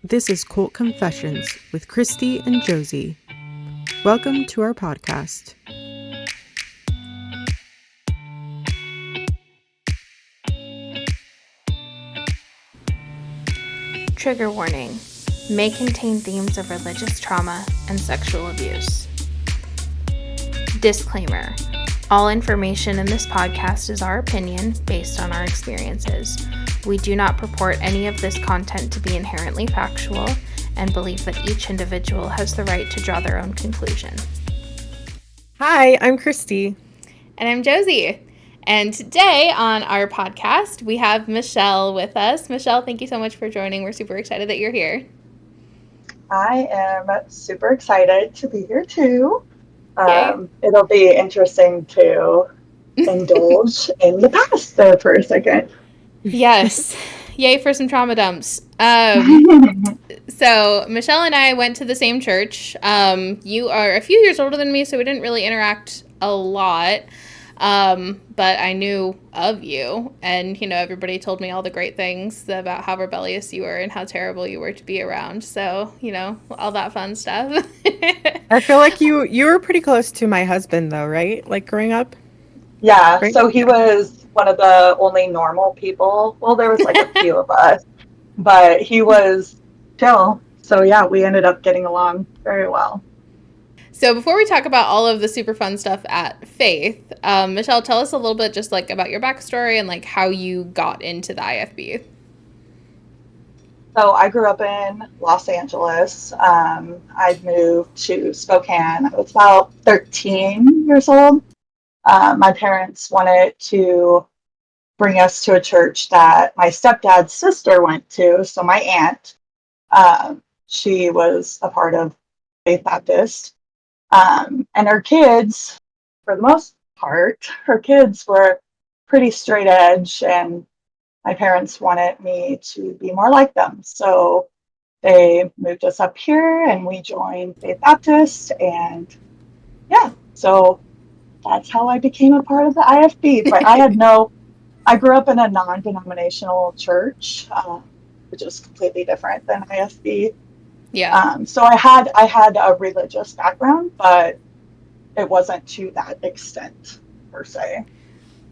This is Cult Confessions with Christy and Josie. Welcome to our podcast. Trigger warning. May contain themes of religious trauma and sexual abuse. Disclaimer. All information in this podcast is our opinion based on our experiences. We do not purport any of this content to be inherently factual and believe that each individual has the right to draw their own conclusion. Hi, I'm Christy. And I'm Josie. And today on our podcast, we have Michelle with us. Michelle, thank you so much for joining. We're super excited that you're here. I am super excited to be here too. Yay. It'll be interesting to indulge in the past there for a second. Yes. Yay for some trauma dumps. So Michelle and I went to the same church. You are a few years older than me, so we didn't really interact a lot. But I knew of you, and, everybody told me all the great things about how rebellious you were and how terrible you were to be around. So, all that fun stuff. I feel like you were pretty close to my husband, though, right? Like growing up? Yeah, Right? so he was one of the only normal people. Well, there was like a few of us, but he was chill. So yeah, we ended up getting along very well. So before we talk about all of the super fun stuff at Faith, Michelle, tell us a little bit just about your backstory and how you got into the IFB. So I grew up in Los Angeles. I moved to Spokane. I was about 13 years old. My parents wanted to bring us to a church that my stepdad's sister went to. So my aunt, she was a part of Faith Baptist. And her kids, for the most part, her kids were pretty straight edge, and my parents wanted me to be more like them. So they moved us up here and we joined Faith Baptist. And yeah, so that's how I became a part of the IFB. But I grew up in a non-denominational church, which is completely different than IFB. Yeah. So I had a religious background, but it wasn't to that extent per se.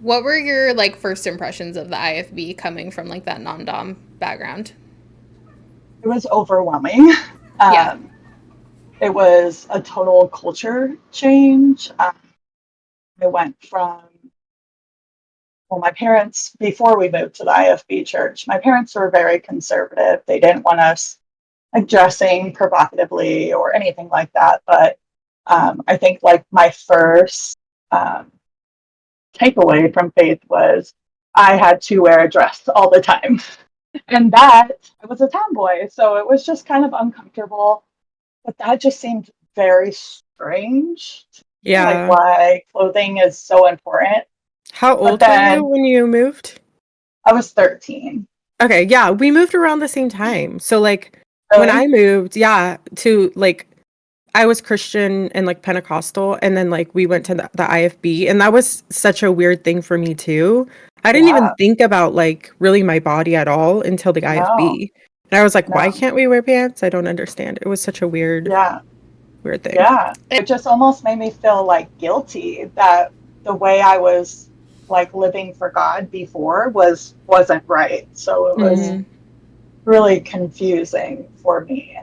What were your first impressions of the IFB coming from that non-dom background? It was overwhelming. Yeah. It was a total culture change. I went from, my parents, before we moved to the IFB church, my parents were very conservative. They didn't want us dressing provocatively or anything like that. But I think my first takeaway from Faith was I had to wear a dress all the time. And that I was a tomboy, so it was just kind of uncomfortable. But that just seemed very strange. Yeah. Why clothing is so important. How old were you when you moved? I was 13. Okay, yeah, we moved around the same time. So Really? when I moved, to I was Christian and Pentecostal, and then we went to the IFB, and that was such a weird thing for me too. I didn't even think about really my body at all until the IFB. And I was like, why can't we wear pants? I don't understand. It was such a weird thing. Yeah. It just almost made me feel guilty that the way I was living for God before wasn't right. So it was really confusing for me.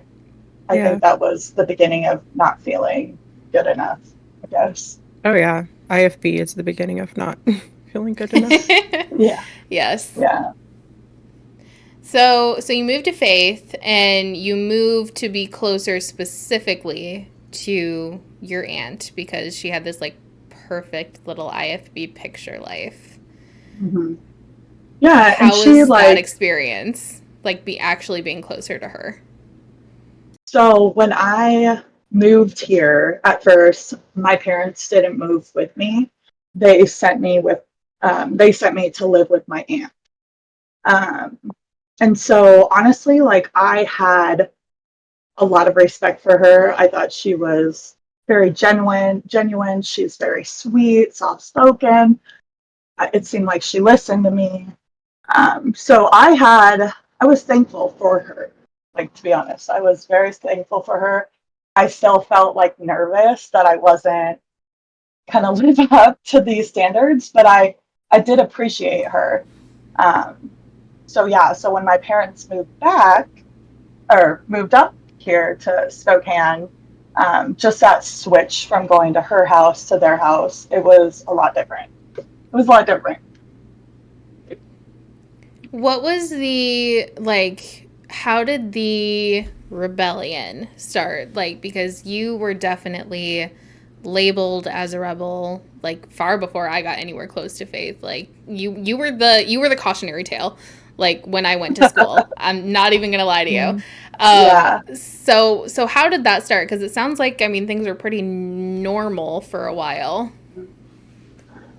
I think that was the beginning of not feeling good enough, I guess. Oh yeah. IFB is the beginning of not feeling good enough. Yeah. Yes. Yeah. So you moved to Faith, and you moved to be closer specifically to your aunt because she had this perfect little IFB picture life. Mm-hmm. Yeah. How was that experience? Actually being closer to her? So when I moved here, at first, my parents didn't move with me. They sent me to live with my aunt. And so honestly, I had a lot of respect for her. I thought she was very genuine. She's very sweet, soft-spoken. It seemed like she listened to me. So I was thankful for her. Like, to be honest, I was very thankful for her. I still felt like nervous that I wasn't kind of live up to these standards, but I did appreciate her. Um, so yeah, so when my parents moved back or moved up here to Spokane, just that switch from going to her house to their house, it was a lot different. It was a lot different. What was the, like, how did the rebellion start? Like, because you were definitely labeled as a rebel, like, far before I got anywhere close to faith. Like, you were the cautionary tale, like, when I went to school. I'm not even gonna lie to you. Mm. Yeah. So how did that start? Because it sounds like, I mean, things were pretty normal for a while.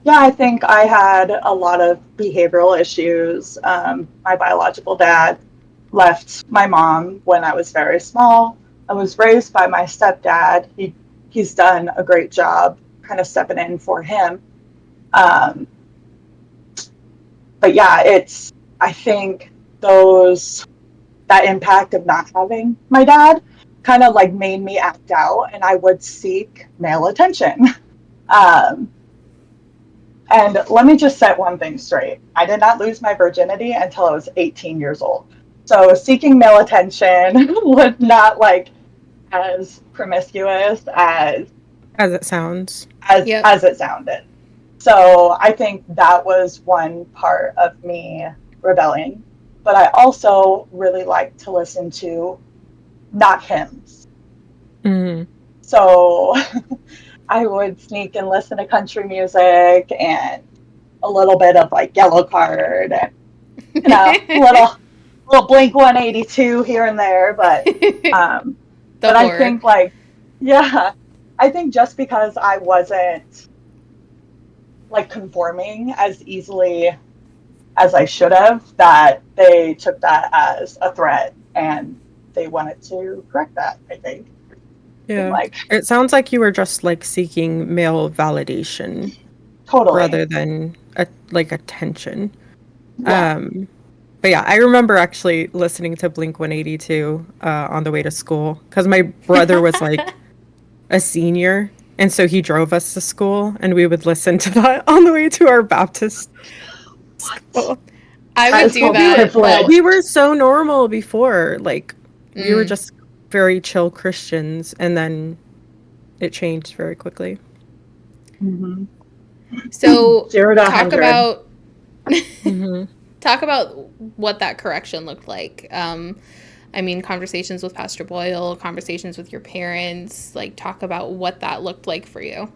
Yeah, I think I had a lot of behavioral issues. My biological dad left my mom when I was very small. I was raised by my stepdad. He's done a great job kind of stepping in for him. Um, but yeah, I think those that impact of not having my dad kind of like made me act out, and I would seek male attention. Um, And let me just set one thing straight. I did not lose my virginity until I was 18 years old. So seeking male attention was not like as promiscuous As it sounds. Yep. as it sounded. So I think that was one part of me rebelling. But I also really like to listen to not hymns. Mm. So I would sneak and listen to country music and a little bit of like Yellow Card and little Blink 182 here and there, um The but I horror. think like yeah, I think just because I wasn't like conforming as easily as I should have, that they took that as a threat and they wanted to correct that, I think. And Yeah. like It sounds like you were just like seeking male validation totally. rather than like attention. Yeah. Um, but yeah, I remember actually listening to Blink 182 on the way to school because my brother was like a senior, and so he drove us to school, and we would listen to that on the way to our Baptist What? school. I That would is do called that, but We privilege. were so normal before, like we were mm. just very chill Christians, and then it changed very quickly. Mm-hmm. So 0 to talk 100. about Hmm. talk about what that correction looked like. I mean, conversations with Pastor Boyle, conversations with your parents, like talk about what that looked like for you.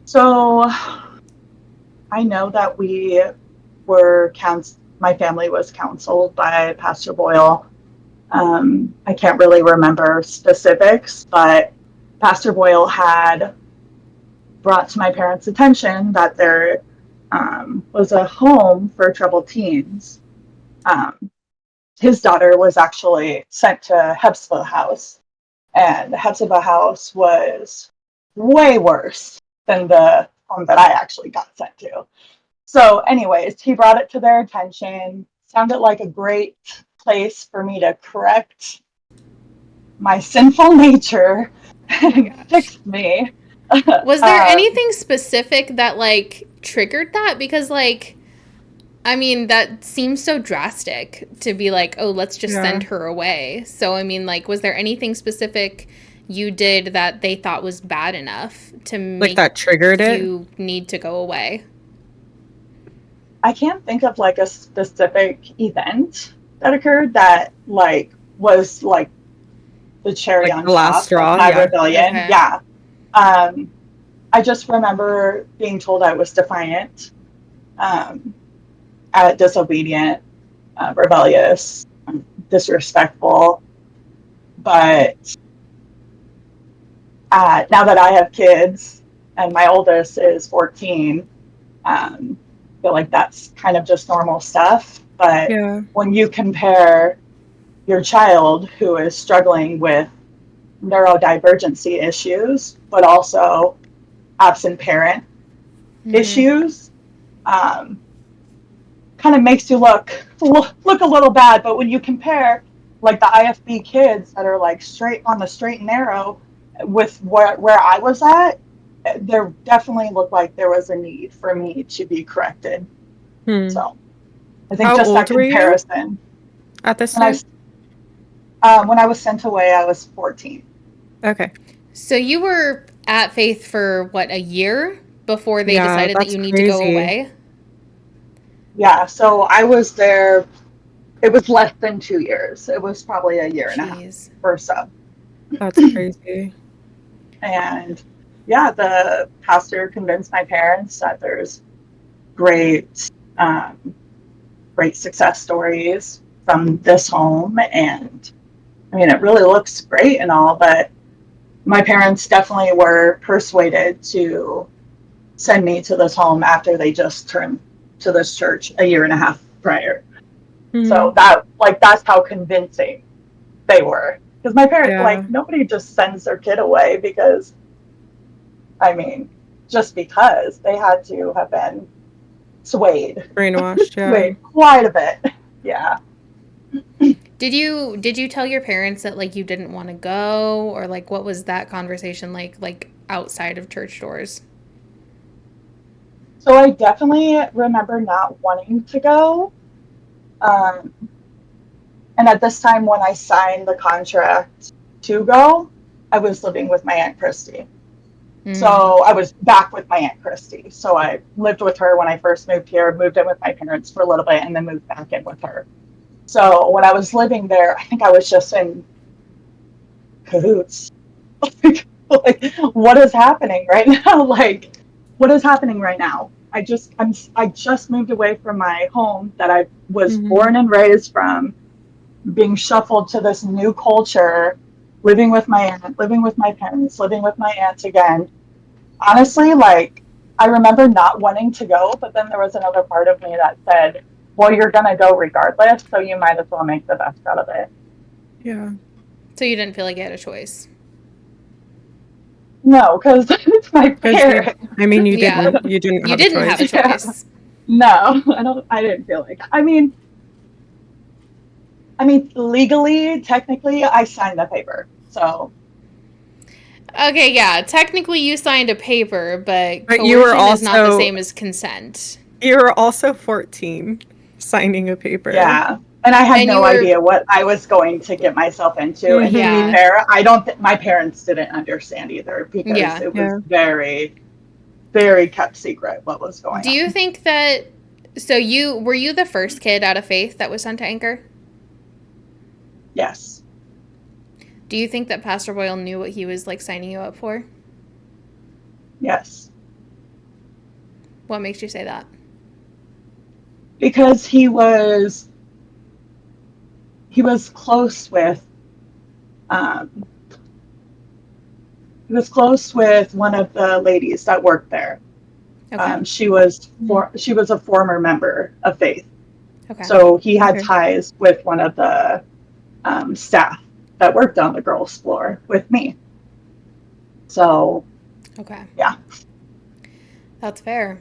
So I know that we were my family was counseled by Pastor Boyle. I can't really remember specifics, but Pastor Boyle had brought to my parents' attention that there was a home for troubled teens. Um, his daughter was actually sent to Hepzibah House, and the Hepzibah House was way worse than the home that I actually got sent to. So, anyways, he brought it to their attention. Sounded like a great place for me to correct my sinful nature Oh my and gosh. fix me. Was there um, anything specific that like triggered that? Because like I mean, that seems so drastic to be like, oh, let's just Yeah, send her away. So, I mean, like, was there anything specific you did that they thought was bad enough to like make that triggered it. you need to go away? I can't think of like a specific event that occurred that like was like the cherry Like on the last top of straw, my yeah. rebellion. Okay. Yeah. Um, I just remember being told I was defiant, um, disobedient, rebellious, disrespectful. But now that I have kids and my oldest is 14, I feel like that's kind of just normal stuff. But Yeah. when you compare your child who is struggling with neurodivergency issues, but also absent parent Mm-hmm. issues, um, kind of makes you look a little bad. But when you compare like the IFB kids that are like straight on the straight and narrow with where I was at, there definitely looked like there was a need for me to be corrected. Hmm. So I think How just that old were you comparison. at this When time? when I was sent away, I was 14. Okay. So you were at Faith for what, a year before they Yeah, decided that that's you need to go crazy. away? Yeah, so I was there. It was less than 2 years. It was probably a year and a half Jeez. or so. That's crazy. And yeah, the pastor convinced my parents that there's great, great success stories from this home. And I mean, it really looks great and all, but my parents definitely were persuaded to send me to this home after they just turned to this church a year and a half prior. So Hmm. that's how convincing they were. Because my parents, Yeah. like, nobody just sends their kid away because, I mean, just because they had to have been swayed, Brainwashed. Yeah. swayed quite a bit. Yeah. Did you tell your parents that like you didn't want to go, or like what was that conversation like outside of church doors? So I definitely remember not wanting to go. Um, and at this time, when I signed the contract to go, I was living with my Aunt Christy. Mm. So I was back with my Aunt Christy. So I lived with her when I first moved here, moved in with my parents for a little bit, and then moved back in with her. So when I was living there, I think I was just in cahoots. Like, what is happening right now? Like, what is happening right now? I just moved away from my home that I was Hmm. born and raised from, being shuffled to this new culture, living with my aunt, living with my parents, living with my aunt again. Honestly, like, I remember not wanting to go, but then there was another part of me that said, well, you're going to go regardless, so you might as well make the best out of it. Yeah. So you didn't feel like you had a choice? No, because it's my Because parents. I mean, you Yeah. didn't. You didn't You have a didn't have a choice. Yeah. choice. No, I didn't feel like. I mean, legally, technically, I signed the paper. So, Okay, yeah. Technically you signed a paper, but But you were coercion is not the also same as consent. 14 signing a paper. yeah. And I had And you no were idea what I was going to get myself into. And to be Hmm. yeah. fair, I don't think my parents didn't understand either because Yeah. it was Yeah. very, very kept secret what was going Do you on. think that so you were you the first kid out of Faith that was sent to Anchor? Yes. Do you think that Pastor Boyle knew what he was like signing you up for? Yes. What makes you say that? Because he was close with um, he was close with one of the ladies that worked there. Okay. She was a former member of Faith, Okay. so he had Okay. ties with one of the staff that worked on the girls' floor with me. So Okay. yeah, That's fair.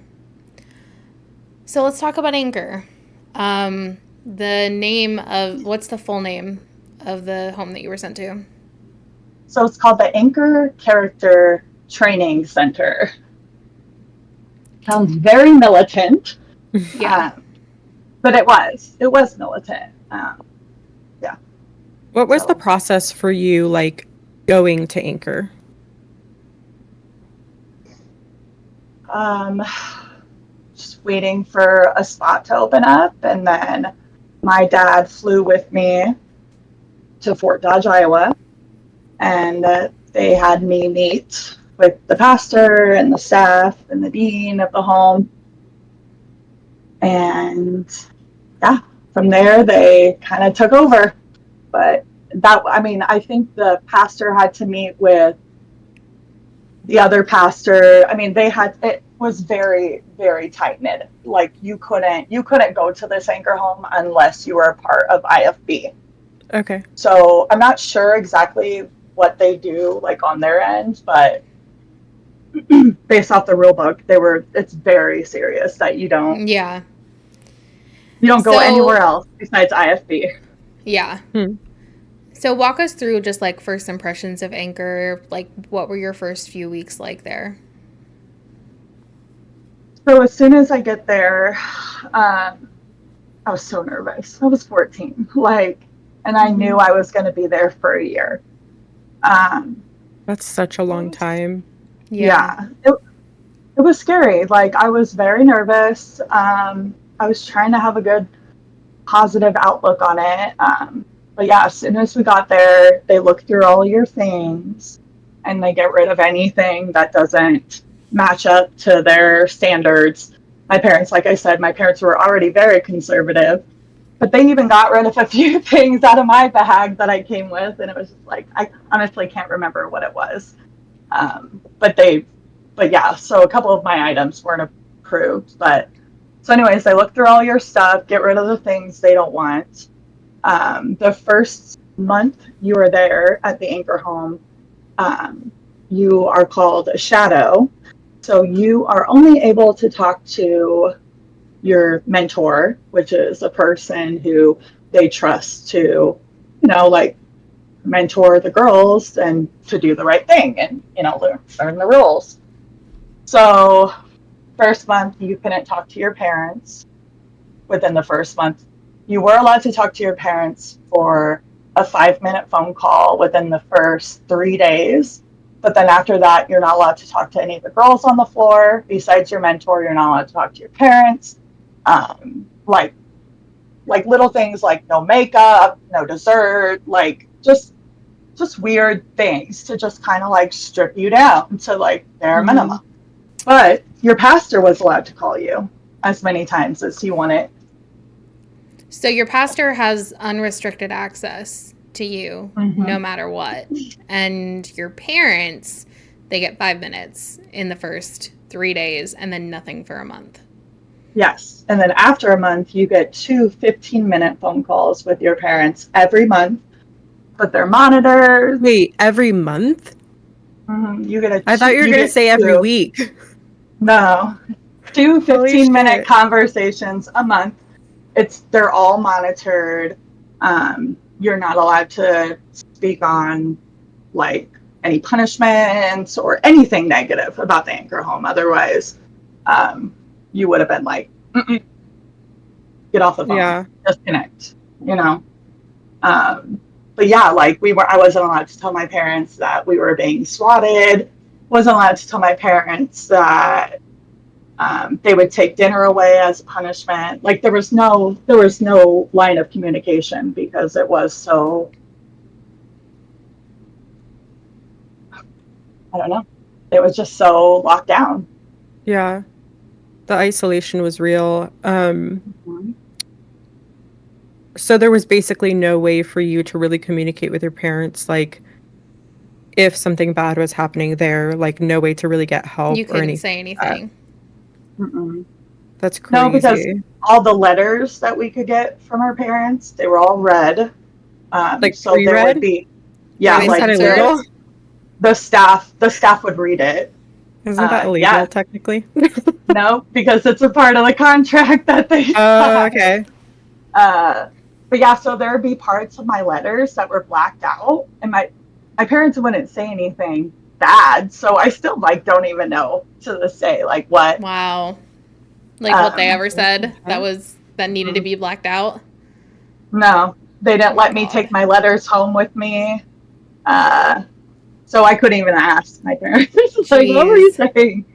So let's talk about Anchor. The name of what's the full name of the home that you were sent to? so it's called the Anchor Character Training Center. Sounds very militant, Yeah. um, but it was militant. Yeah, What was the so process for you, like going to Anchor? um, just waiting for a spot to open up, and then my dad flew with me to Fort Dodge, Iowa, and they had me meet with the pastor and the staff and the dean of the home. And yeah, from there they kind of took over. But I think the pastor had to meet with the other pastor. I mean, it was very, very tight knit. Like you couldn't go to this anchor home unless you were a part of IFB. Okay. So I'm not sure exactly what they do like on their end, but based off the rule book, it's very serious that you don't go anywhere So else besides IFB. yeah. Hmm. So walk us through just like first impressions of Anchor. Like, what were your first few weeks like there? So as soon as I get there, I was so nervous. I was 14, and I knew I was going to be there for a year. Um, That's such a long time. Yeah. yeah, it was scary. Like, I was very nervous. I was trying to have a good positive outlook on it. But yeah, as soon as we got there, they look through all your things and they get rid of anything that doesn't match up to their standards. My parents, like I said, my parents were already very conservative, but they even got rid of a few things out of my bag that I came with. And it was just like, I honestly can't remember what it was. Um, but they, but yeah, so a couple of my items weren't approved. But so, anyways, they look through all your stuff, get rid of the things they don't want. The first month you are there at the Anchor home, um, you are called a shadow. So you are only able to talk to your mentor, which is a person who they trust to, like mentor the girls and to do the right thing and, learn the rules. So, first month, you couldn't talk to your parents within the first month. You were allowed to talk to your parents for a 5-minute phone call within the first 3 days. But then after that, you're not allowed to talk to any of the girls on the floor. Besides your mentor, you're not allowed to talk to your parents. Like little things like no makeup, no dessert, like just weird things to just kind of like strip you down to like bare minimum. But your pastor was allowed to call you as many times as he wanted. So your pastor has unrestricted access to you no matter what. And your parents, they get 5 minutes in the first 3 days and then nothing for a month. Yes. And then after a month, you get 2 15-minute phone calls with your parents every month, but they're monitored. Wait, every month? You get I thought you were going to say every week. No, 2 Holy 15-minute shit. conversations a month. They're all monitored. You're not allowed to speak on like any punishments or anything negative about the Anchor home. Otherwise, you would have been like, get off the phone, Yeah. disconnect, you know. But yeah, like I wasn't allowed to tell my parents that we were being swatted. Wasn't allowed to tell my parents that they would take dinner away as a punishment. Like there was no line of communication because it was so, I don't know, it was just so locked down. Yeah. The isolation was real. So there was basically no way for you to really communicate with your parents, like if something bad was happening there, like no way to really get help You or couldn't anything say like that. anything. That's No, because crazy. all the letters that we could get from our parents, they were all read. Like So there would pre-read? be, Were yeah, they Isn't that like illegal? the staff would read it. Isn't that Yeah, illegal technically? no, because it's a part of the contract that they Oh, signed. okay. Uh, but yeah, so there would be parts of my letters that were blacked out, and my parents wouldn't say anything bad, so I still like don't even know to this day like what. Wow. Like what they Um, ever said that needed to be blacked out. no, they Oh didn't my let me God. take my letters home with me, so I couldn't even ask my parents. Like, what were you Jeez. saying?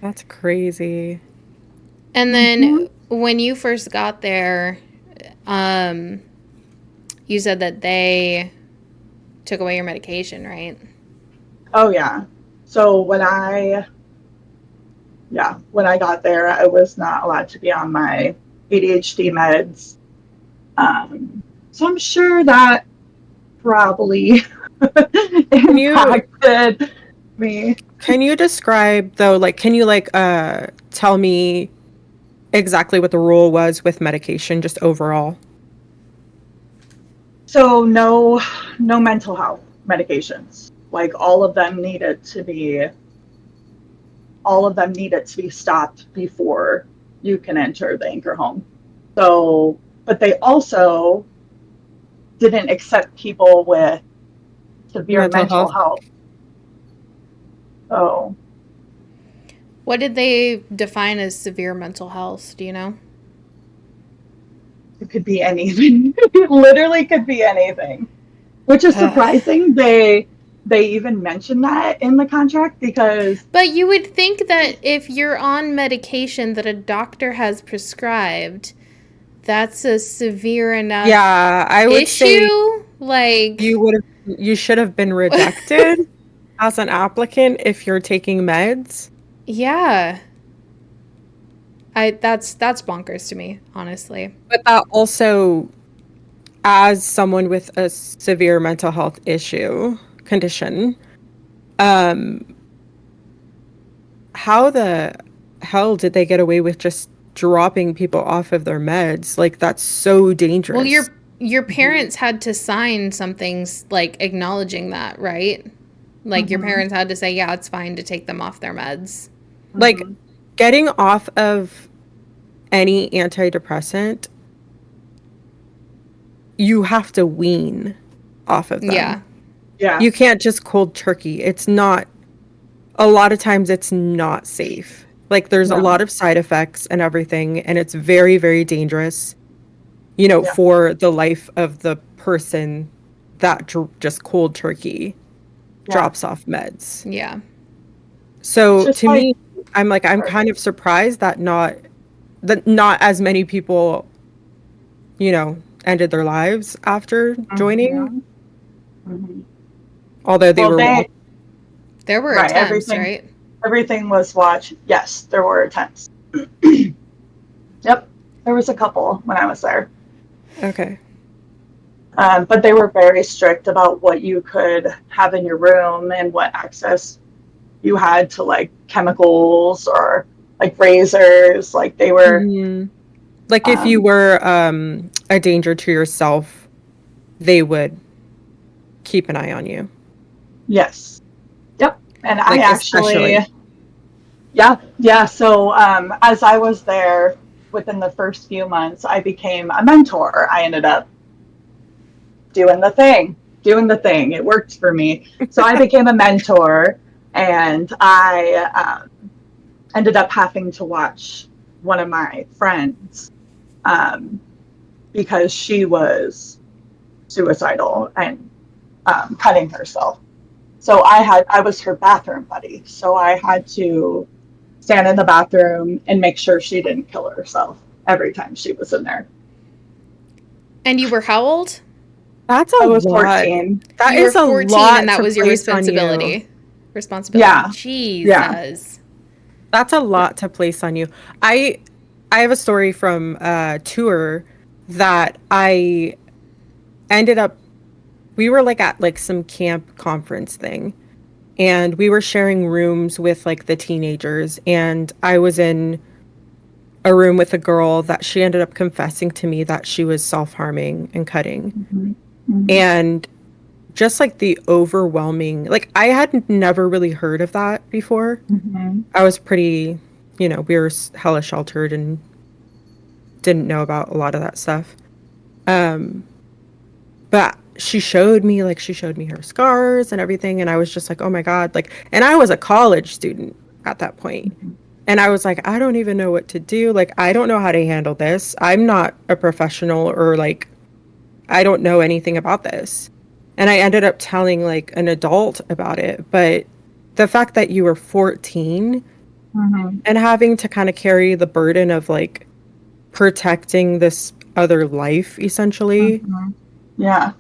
That's crazy. And Mm-hmm. then when you first got there, um, you said that they took away your medication, right? Oh yeah. So when I got there, I was not allowed to be on my ADHD meds. So I'm sure that probably Can you impacted me. can you describe though, like can you like tell me exactly what the rule was with medication just overall? So no mental health medications. Like all of them needed to be stopped before you can enter the Anchor home. So, but they also didn't accept people with severe mental health. So, What did they define as severe mental health? Do you know? it could be anything. It literally could be anything, which is surprising. They even mentioned that in the contract because. But you would think that if you're on medication that a doctor has prescribed, that's a severe enough I would say like you should have been rejected as an applicant if you're taking meds. Yeah. That's bonkers to me, honestly. But that also, as someone with a severe mental health condition, how the hell did they get away with just dropping people off of their meds? Like, that's so dangerous. Well, your parents had to sign something like acknowledging that, right? Like your parents had to say, yeah, it's fine to take them off their meds. Like, getting off of any antidepressant, you have to wean off of them. Yeah. You can't just cold turkey. It's not, a lot of times it's not safe. Like, there's a lot of side effects and everything, and it's very, very dangerous, for the life of the person that just cold turkey drops off meds. Yeah. So to me, I'm kind of surprised that not as many people, ended their lives after joining. Although they were there were attempts, right? Everything was watched. Yes, there were attempts. Yep, there was a couple when I was there. Okay. But they were very strict about what you could have in your room and what access you had to, like, chemicals or like razors. Like, they were like, if you were a danger to yourself, they would keep an eye on you. Yes. Yep. And like, I actually yeah. So as I was there, within the first few months, I became a mentor. I ended up doing the thing. It worked for me. So I became a mentor, and I ended up having to watch one of my friends because she was suicidal and cutting herself. So I was her bathroom buddy. So I had to stand in the bathroom and make sure she didn't kill herself every time she was in there. And you were how old? That's a lot. I was 14. That you is were 14 a lot and that was your responsibility. Yeah. Jesus. Yeah. That's a lot to place on you. I have a story from a tour that I ended up, we were like at like some camp conference thing, and we were sharing rooms with like the teenagers, and I was in a room with a girl that she ended up confessing to me that she was self-harming and cutting. And just like the overwhelming, like, I had never really heard of that before. I was pretty, we were hella sheltered and didn't know about a lot of that stuff. But she showed me her scars and everything, and I was just like, oh my God, like, and I was a college student at that point. And I was like, I don't even know what to do. Like, I don't know how to handle this. I'm not a professional, or like, I don't know anything about this. And I ended up telling like an adult about it. But the fact that you were 14 and having to kind of carry the burden of like protecting this other life, essentially. Yeah.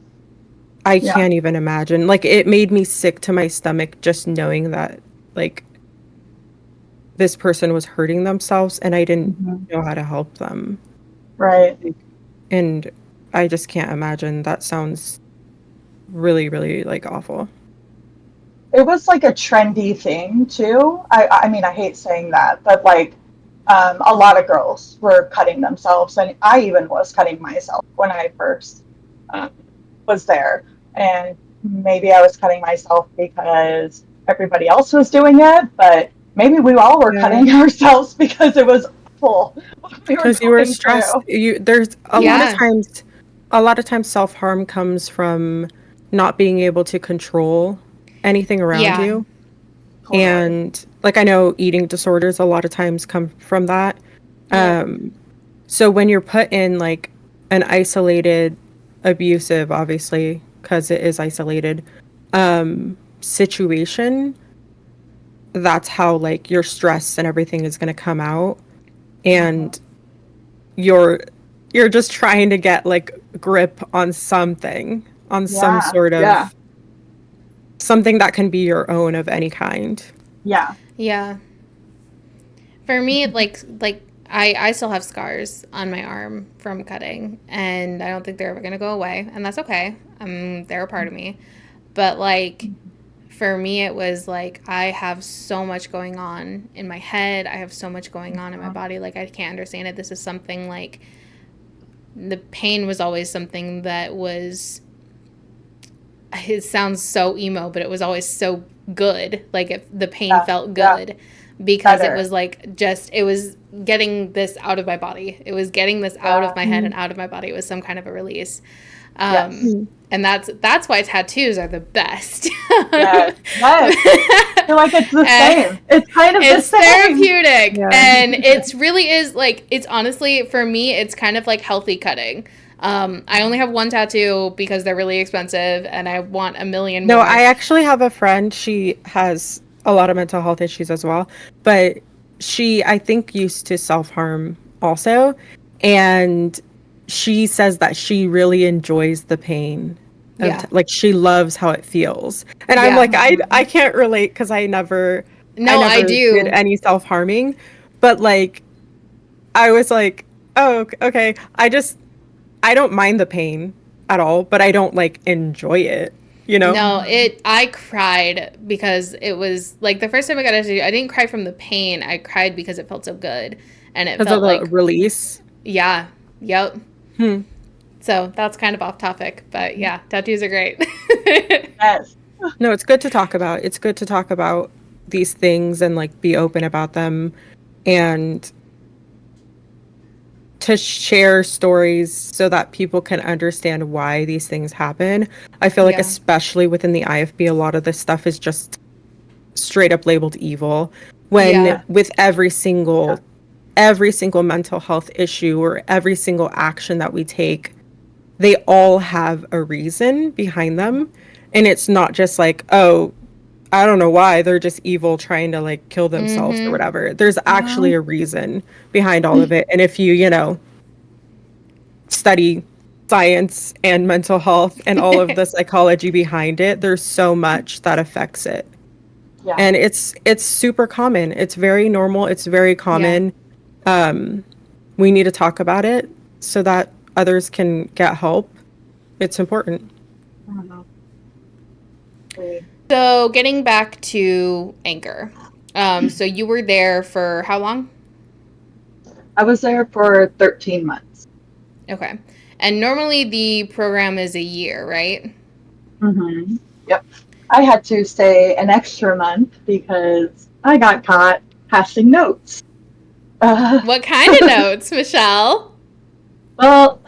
I can't even imagine. Like, it made me sick to my stomach just knowing that, like, this person was hurting themselves and I didn't know how to help them. Right. And I just can't imagine. That sounds really, really, like, awful. It was like a trendy thing too. I mean, I hate saying that, but like a lot of girls were cutting themselves, and I even was cutting myself when I first was there. And maybe I was cutting myself because everybody else was doing it, but maybe we all were cutting ourselves because it was awful. Because you were stressed. There's a lot of times a lot of times self-harm comes from not being able to control anything around Yeah. you. Totally. And like I know eating disorders a lot of times come from that. Yep. So when you're put in like an isolated, abusive, obviously, because it is isolated, situation, that's how like your stress and everything is going to come out. Mhm. And you're you're just trying to get like grip on something, on some Yeah. sort Yeah. of something that can be your own of any kind. Yeah. Yeah. For me, like I still have scars on my arm from cutting, and I don't think they're ever gonna go away, and that's okay. They're a part of me. But like for me, it was like I have so much going on in my head. I have so much going on in my Mhm. body. Like I can't understand it. This is something like the pain was always something that was. It sounds so emo, but it was always so good. Like if the pain Yeah. felt Yeah. good because it Better. was like just it was getting this out of my body. It was getting this out of Yeah. my head and Mm. out of my body. It was some kind of a release. Yes. Um, and that's why tattoos are the best. Yes. Yes. I feel like it's the same. It's kind of the It's same. therapeutic, Yeah. and it's really is like it's honestly for me it's kind of like healthy cutting. I only have one tattoo because they're really expensive and I want a million No, I more. actually have a friend. She has a lot of mental health issues as well, but she, I think, used to self-harm also. And she says that she really enjoys the pain of Yeah. like she loves how it feels. And I'm Yeah. like, I Mhm. can't relate because I No, I never did do. any self-harming, but like I was like, oh, okay. I don't mind the pain at all, but I don't like enjoy it, you know? No, Mhm. it I cried because it was like the first time I got into it, I didn't cry from the pain. I cried because it felt so good and it Because of felt the like release. yeah. Yep. Hmm. So, that's kind of off topic, but yeah, tattoos are great. Yes. No, it's good to talk about. It's good to talk about these things and like be open about them and to share stories so that people can understand why these things happen. I feel like Yeah. especially within the IFB, a lot of this stuff is just straight up labeled evil. When Yeah. Yeah. with Yeah. every single mental health issue or every single action that we take, they all have a reason behind them. And it's not just like, oh, I don't know why they're just evil trying to like kill themselves or Mhm. whatever. There's actually Mhm. a reason behind all of it. And if you study science and mental health and all of the psychology behind it, there's so much that affects it. Yeah. And it's super common. It's very normal. It's very Yeah. common. Um, we need to talk about it so that others can get help. It's important. Mhm. Agreed. So, getting back to Anchor. So you were there for how long? I was there for 13 months. Okay. And normally the program is a year, right? Hmm. Yep. I had to stay an extra month because I got caught passing notes. Uh, What kind of notes, Michelle? well,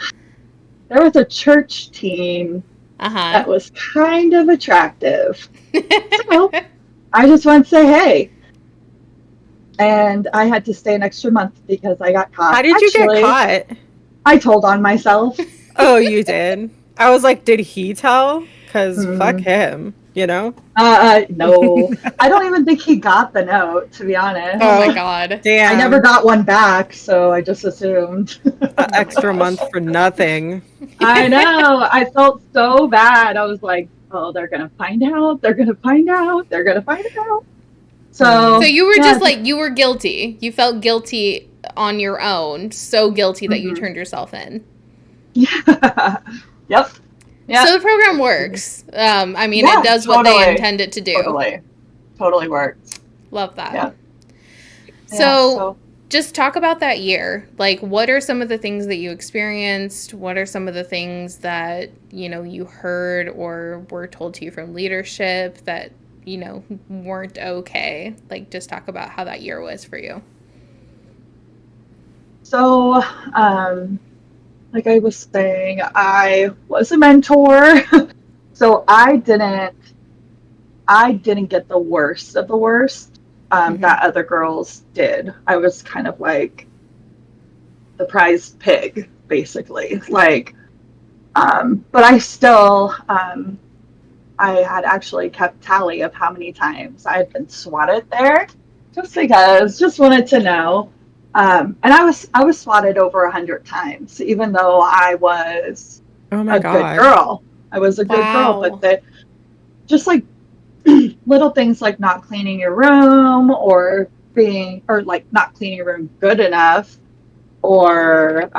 there was a church team Uh-huh. that was kind of attractive. So I just went to say hey. And I had to stay an extra month because I got How caught. did you get Actually, caught? I told on myself. Oh, you did. I was like, did he tell? Because fuck Hmm. him, you know? No, I don't even think he got the note, to be Oh my honest. Oh, god. I never damn. got one back, so I just assumed. An Oh my extra month gosh. for nothing. I know. I felt so bad. I was like, oh, they're going to find out. They're going to find out. They're going to find out. So Hmm. So, you were yeah. just like you were guilty. You felt guilty on your own, so guilty that you Hmm. turned yourself in. Yeah. Yep. So Yep. the program works. I mean, it Yeah, does what they totally. intend it to do. Totally. Totally worked. Love that. Yeah. Yeah. So So, just talk about that year. Like, what are some of the things that you experienced? What are some of the things that, you heard or were told to you from leadership that, weren't okay? Like, just talk about how that year was for you. so, like I was saying, I was a mentor. So I didn't get the worst of the worst Mm-hmm. that other girls did. I was kind of like the prize pig, basically. Like, but I had actually kept tally of how many times I had been swatted there, just because, just wanted to know. And I was swatted over 100 times, even though I was Oh my a good God. girl. I was a good girl, but Wow. the just like little things like not cleaning your room or like not cleaning your room good enough or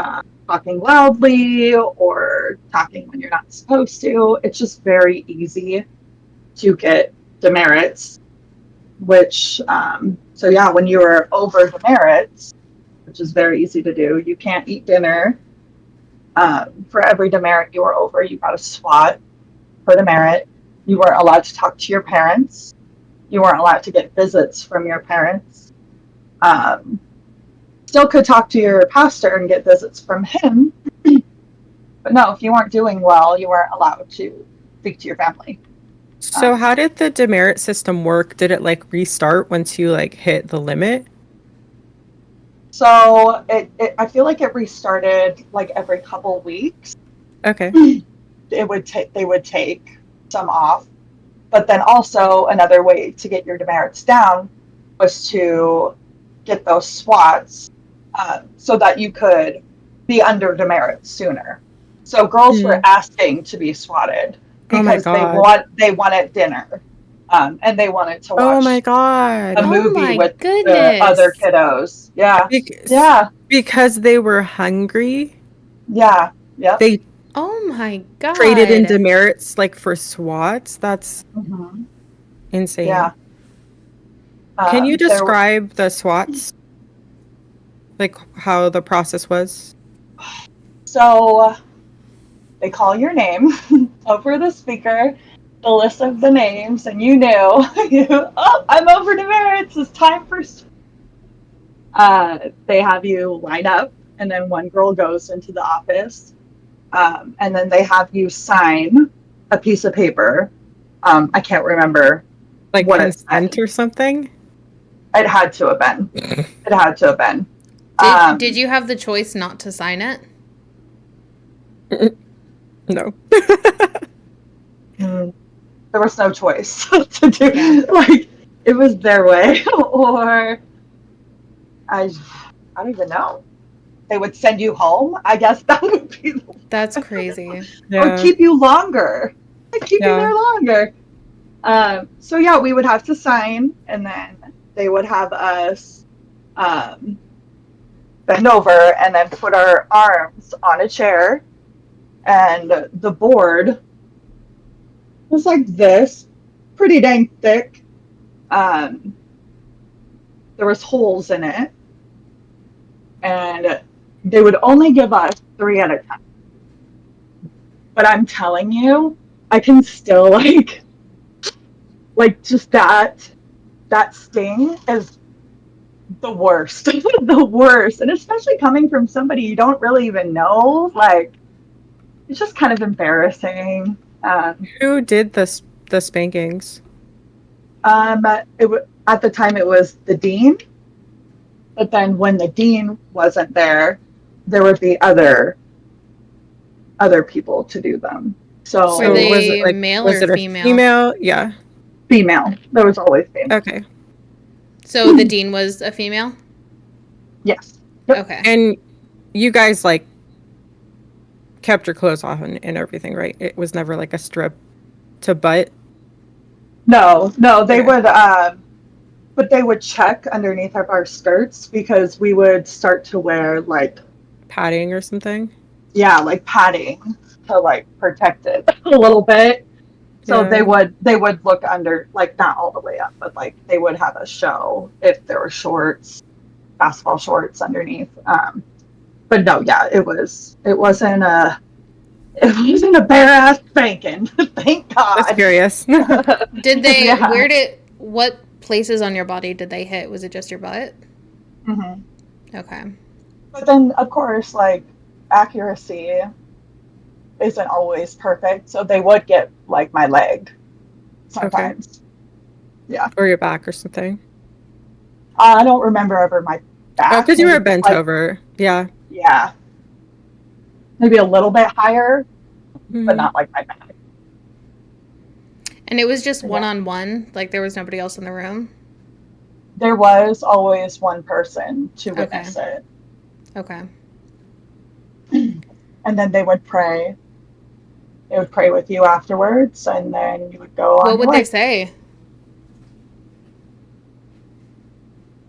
talking loudly or talking when you're not supposed to. It's just very easy to get demerits, which, so yeah, when you are over demerits, which is very easy to do, you can't eat dinner. For every demerit you were over, you got a SWAT per demerit. You weren't allowed to talk to your parents. You weren't allowed to get visits from your parents. Um, Still could talk to your pastor and get visits from him, but no, if you weren't doing well, you weren't allowed to speak to your family. So Um, how did the demerit system work? Did it like restart once you like hit the limit? so I feel like it restarted like every couple weeks. Okay. They would take some off, but then also another way to get your demerits down was to get those SWATs so that you could be under demerits sooner. So girls were Hmm. asking to be swatted Oh my because God. they wanted dinner, and they wanted to Oh my watch a God. Oh movie my with the other goodness. kiddos. Yeah, Because yeah, because they were hungry, yeah, yep. they Oh my traded in God. demerits like for SWATs. That's Hmm. insane. Yeah. Can you There. describe the SWATs? Like how the process was? So they call your name over the speaker, the list of the names, and you knew, oh, I'm over demerits. It's time for. They have you line up, and then one girl goes into the office, and then they have you sign a piece of paper. I can't remember Like what it consent said. or something? It had to have been. It had to have been. Did Um, you have the choice not to sign it? No. mm, there was no choice to Yeah. do. Like it was their way, or I, I don't even know. They would send you home. I guess that would be, That's crazy. or Yeah. keep you longer. Keep you Yeah. there longer. So yeah, we would have to sign, and then they would have us um, bend over and then put our arms on a chair, and the board was like this, pretty dang thick. Um, there was holes in it, and they would only give us three at a time. But I'm telling you, I can still like just that sting is the worst, the worst, and especially coming from somebody you don't really even know. Like it's just kind of embarrassing. Who did the spankings? At the time it was the dean, but then when the dean wasn't there, there would be other people to do them. Were So So they male was or it a female? female? Yeah. female, there was always female. Okay. So the dean was a female? Yes. Yep. Okay. And you guys like kept your clothes off and everything, right? It was never like a strip to butt. No, no, they Okay. would, but they would check underneath of our skirts because we would start to wear like, Padding or something. yeah, like padding to like protect it a little bit. So Yeah. they would look under, like not all the way up, but like they would have a show if there were shorts, basketball shorts underneath. But no, yeah, it wasn't a bare ass spanking. Thank Just God. curious. Yeah. What places on your body did they hit? Was it just your butt? Hmm. Okay. But then, of course, like accuracy isn't always perfect, so they would get like my leg Okay. sometimes. Yeah. Or your back or something. I don't remember ever my Oh, back. because you Maybe were bent like, over. Yeah. yeah, maybe a little bit higher, but Hmm. not like my back. And it was just one Yeah. on one, like there was nobody else in the room. There was always one person to Okay. witness it. Okay. And then they would pray. They would pray with you afterwards, and then you would go on What your would they way. say?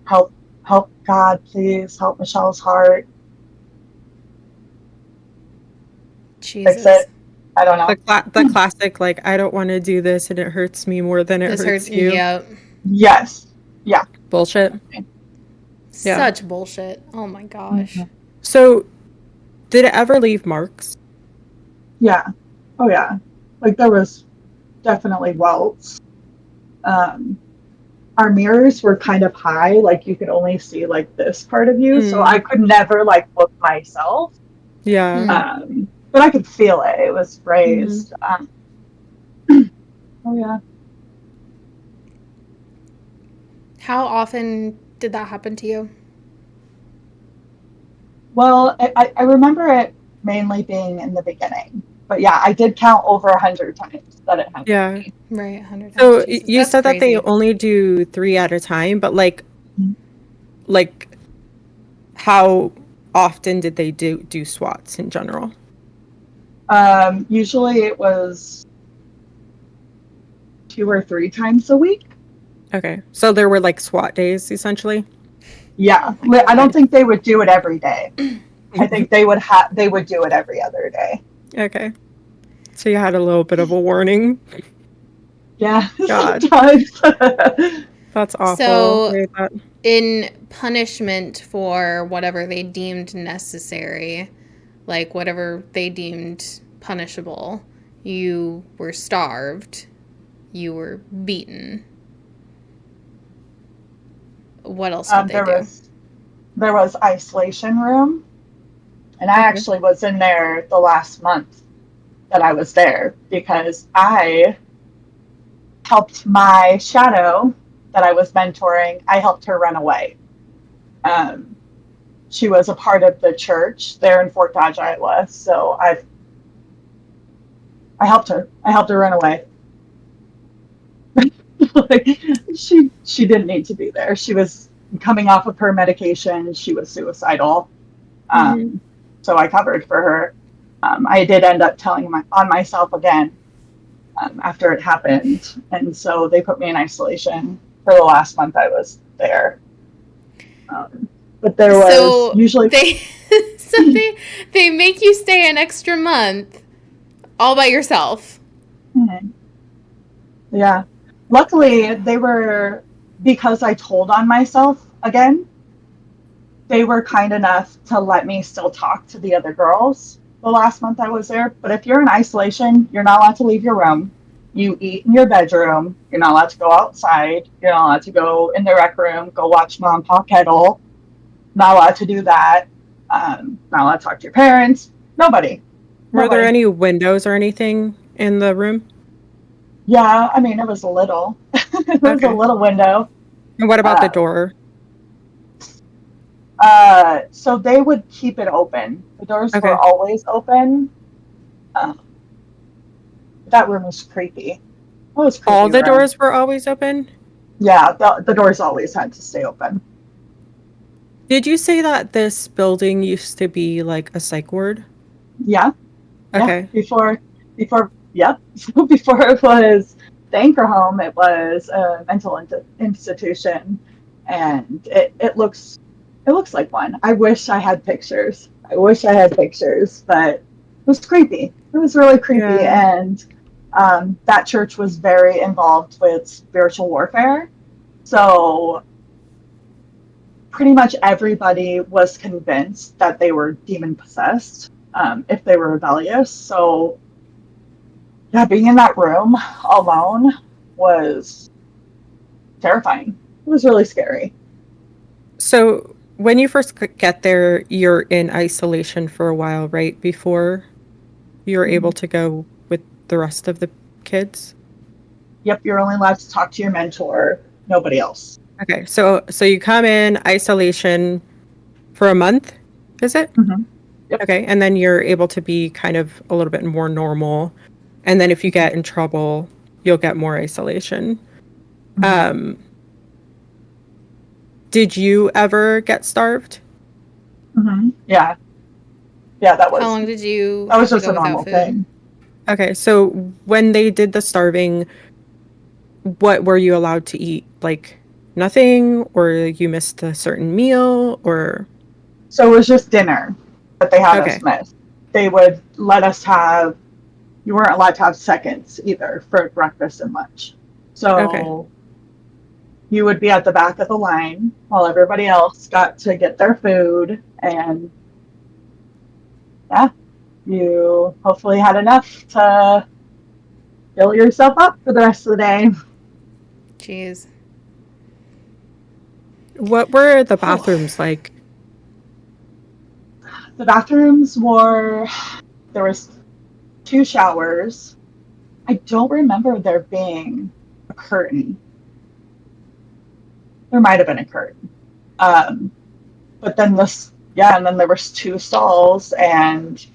Help, help God, please help Michelle's heart. Fix Jesus. it. I don't know. The classic, like, I don't want to do this and it hurts me more than it This hurts. hurts you. Yep. Yes. Yeah. Bullshit. Yeah. Such bullshit. Oh my gosh. Mhm. So, did it ever leave marks? Yeah. Oh yeah. Like there was definitely welts. Um, our mirrors were kind of high, like you could only see like this part of you, so I Mm, could never like look myself. yeah. Hmm. But I could feel it. It was Hmm. raised. Oh yeah. How often did that happen to you? Well, I remember it mainly being in the beginning, but yeah, I did count over 100 times that it happened to Yeah. me. Right, 100 times. So Jesus, you that's said that they crazy. only do 3 at a time, but like how often did they do SWATs in general? Usually it was 2 or 3 times a week. Okay. So there were like SWAT days essentially. Yeah, Oh my I don't god. think they would do it every day. I think they would do it every other day. Okay. So you had a little bit of a warning. Yeah, God, sometimes. that's awful. So, Wait, that in punishment for whatever they deemed necessary, like whatever they deemed punishable, you were starved, you were beaten. What else did they There do? was isolation room, and I okay. actually was in there the last month that I was there because I helped my shadow that I was mentoring. I helped her run away. Um, she was a part of the church there in Fort Dodge, Iowa. So I helped her. I helped her run away. Like, she didn't need to be there. She was coming off of her medication. She was suicidal. Hmm. Um, so I covered for her. I did end up telling on myself again after it happened, and so they put me in isolation for the last month I was there. But there was So usually, they so they make you stay an extra month all by yourself. yeah. Luckily, they were because I told on myself again. They were kind enough to let me still talk to the other girls the last month I was there. But if you're in isolation, you're not allowed to leave your room. You eat in your bedroom. You're not allowed to go outside. You're not allowed to go in the rec room, go watch Mom Pop Kettle. Not allowed to do that. Not allowed to talk to your parents. Nobody. Were there Nobody. any windows or anything in the room? Yeah, I mean, it was a little. It was a Okay. little window. And what about the Uh, door? so they would keep it open. The doors were Okay. always open. Uh, that room was creepy. It was a All creepy the room. doors were always open? Yeah, the doors always had to stay open. Did you say that this building used to be like a psych ward? Yeah, yeah. Okay. Yep. So before it was the anchor home, it was a mental institution, and it looks like one. I wish I had pictures. I wish I had pictures, but it was creepy. It was really creepy, Yeah. and that church was very involved with spiritual warfare. So pretty much everybody was convinced that they were demon possessed if they were rebellious. So yeah, being in that room alone was terrifying. It was really scary. So When you first get there, you're in isolation for a while, right? Before you're able Mhm. to go with the rest of the kids? Yep, you're only allowed to talk to your mentor, nobody else. Okay, so you come in isolation for a month, is it? Hmm. Yep. Okay, and then you're able to be kind of a little bit more normal. And then if you get in trouble, you'll get more isolation. Hmm. Um, did you ever get starved? Hmm. Yeah, yeah, that How was long did you that was have to just go a without normal food? thing. Okay, so when they did the starving, what were you allowed to eat? Like nothing, or you missed a certain meal, or So it was just dinner that they had us okay, miss. They would let us have, you weren't allowed to have seconds either for breakfast and lunch. okay. So you would be at the back of the line while everybody else got to get their food. And yeah, you hopefully had enough to fill yourself up for the rest of the day. Jeez. What were the Whew. bathrooms like? The bathrooms were, there was two showers. I don't remember there being a curtain. There might have been a curtain. Um, but then this, yeah, and then there was two stalls and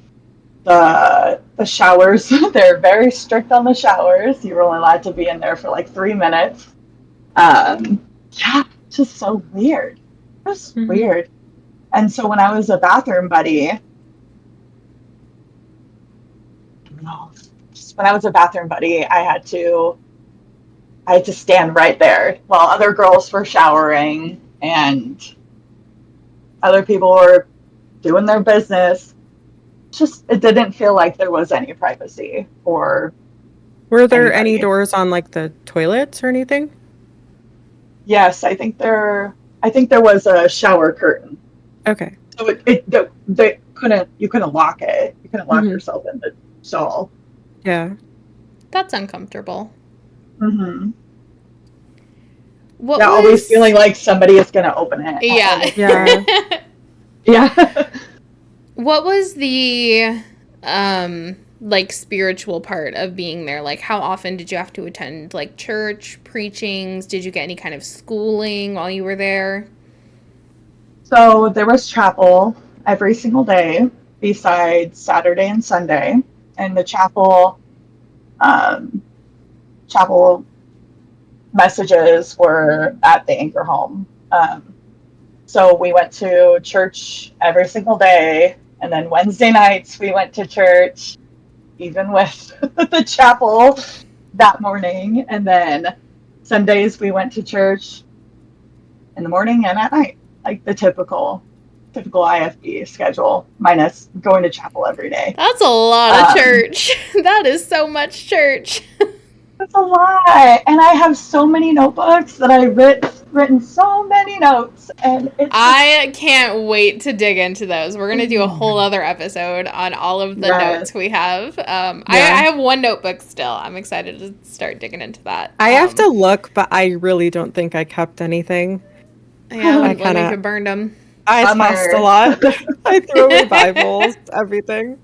the showers. They're very strict on the showers. You were only allowed to be in there for like 3 minutes. Yeah, just so weird. It was Mhm. weird. And so when I was a bathroom buddy, no, just when I was a bathroom buddy, I had to stand right there while other girls were showering and other people were doing their business. Just it didn't feel like there was any privacy for Were there any anybody. doors on like the toilets or anything? Yes, I think there was a shower curtain. Okay. So they couldn't you couldn't lock it. You couldn't lock Hmm. yourself in the stall. Yeah. That's uncomfortable. Hmm. What Yeah, always feeling was. like somebody is going to open it at Yeah. any point. Yeah. Yeah. What was the like spiritual part of being there? Like how often did you have to attend like church preachings? Did you get any kind of schooling while you were there? So there was chapel every single day besides Saturday and Sunday. And the um, chapel messages were at the anchor home. So we went to church every single day. And then Wednesday nights we went to church, even with the chapel that morning. And then Sundays we went to church in the morning and at night, like the typical IFB schedule, minus going to chapel every day. That's a lot of Um, church. That is so much church. that's a lot, and I have so many notebooks that written so many notes, and it's just I can't wait to dig into those. We're going to do a whole other episode on all of the yes. notes we have. I Yeah. have one notebook still. I'm excited to start digging into that. I have to look, but I really don't think I kept anything. Yeah, I let kind me if of you burned them. I tossed a Bummer. lot. I threw away Bibles, everything.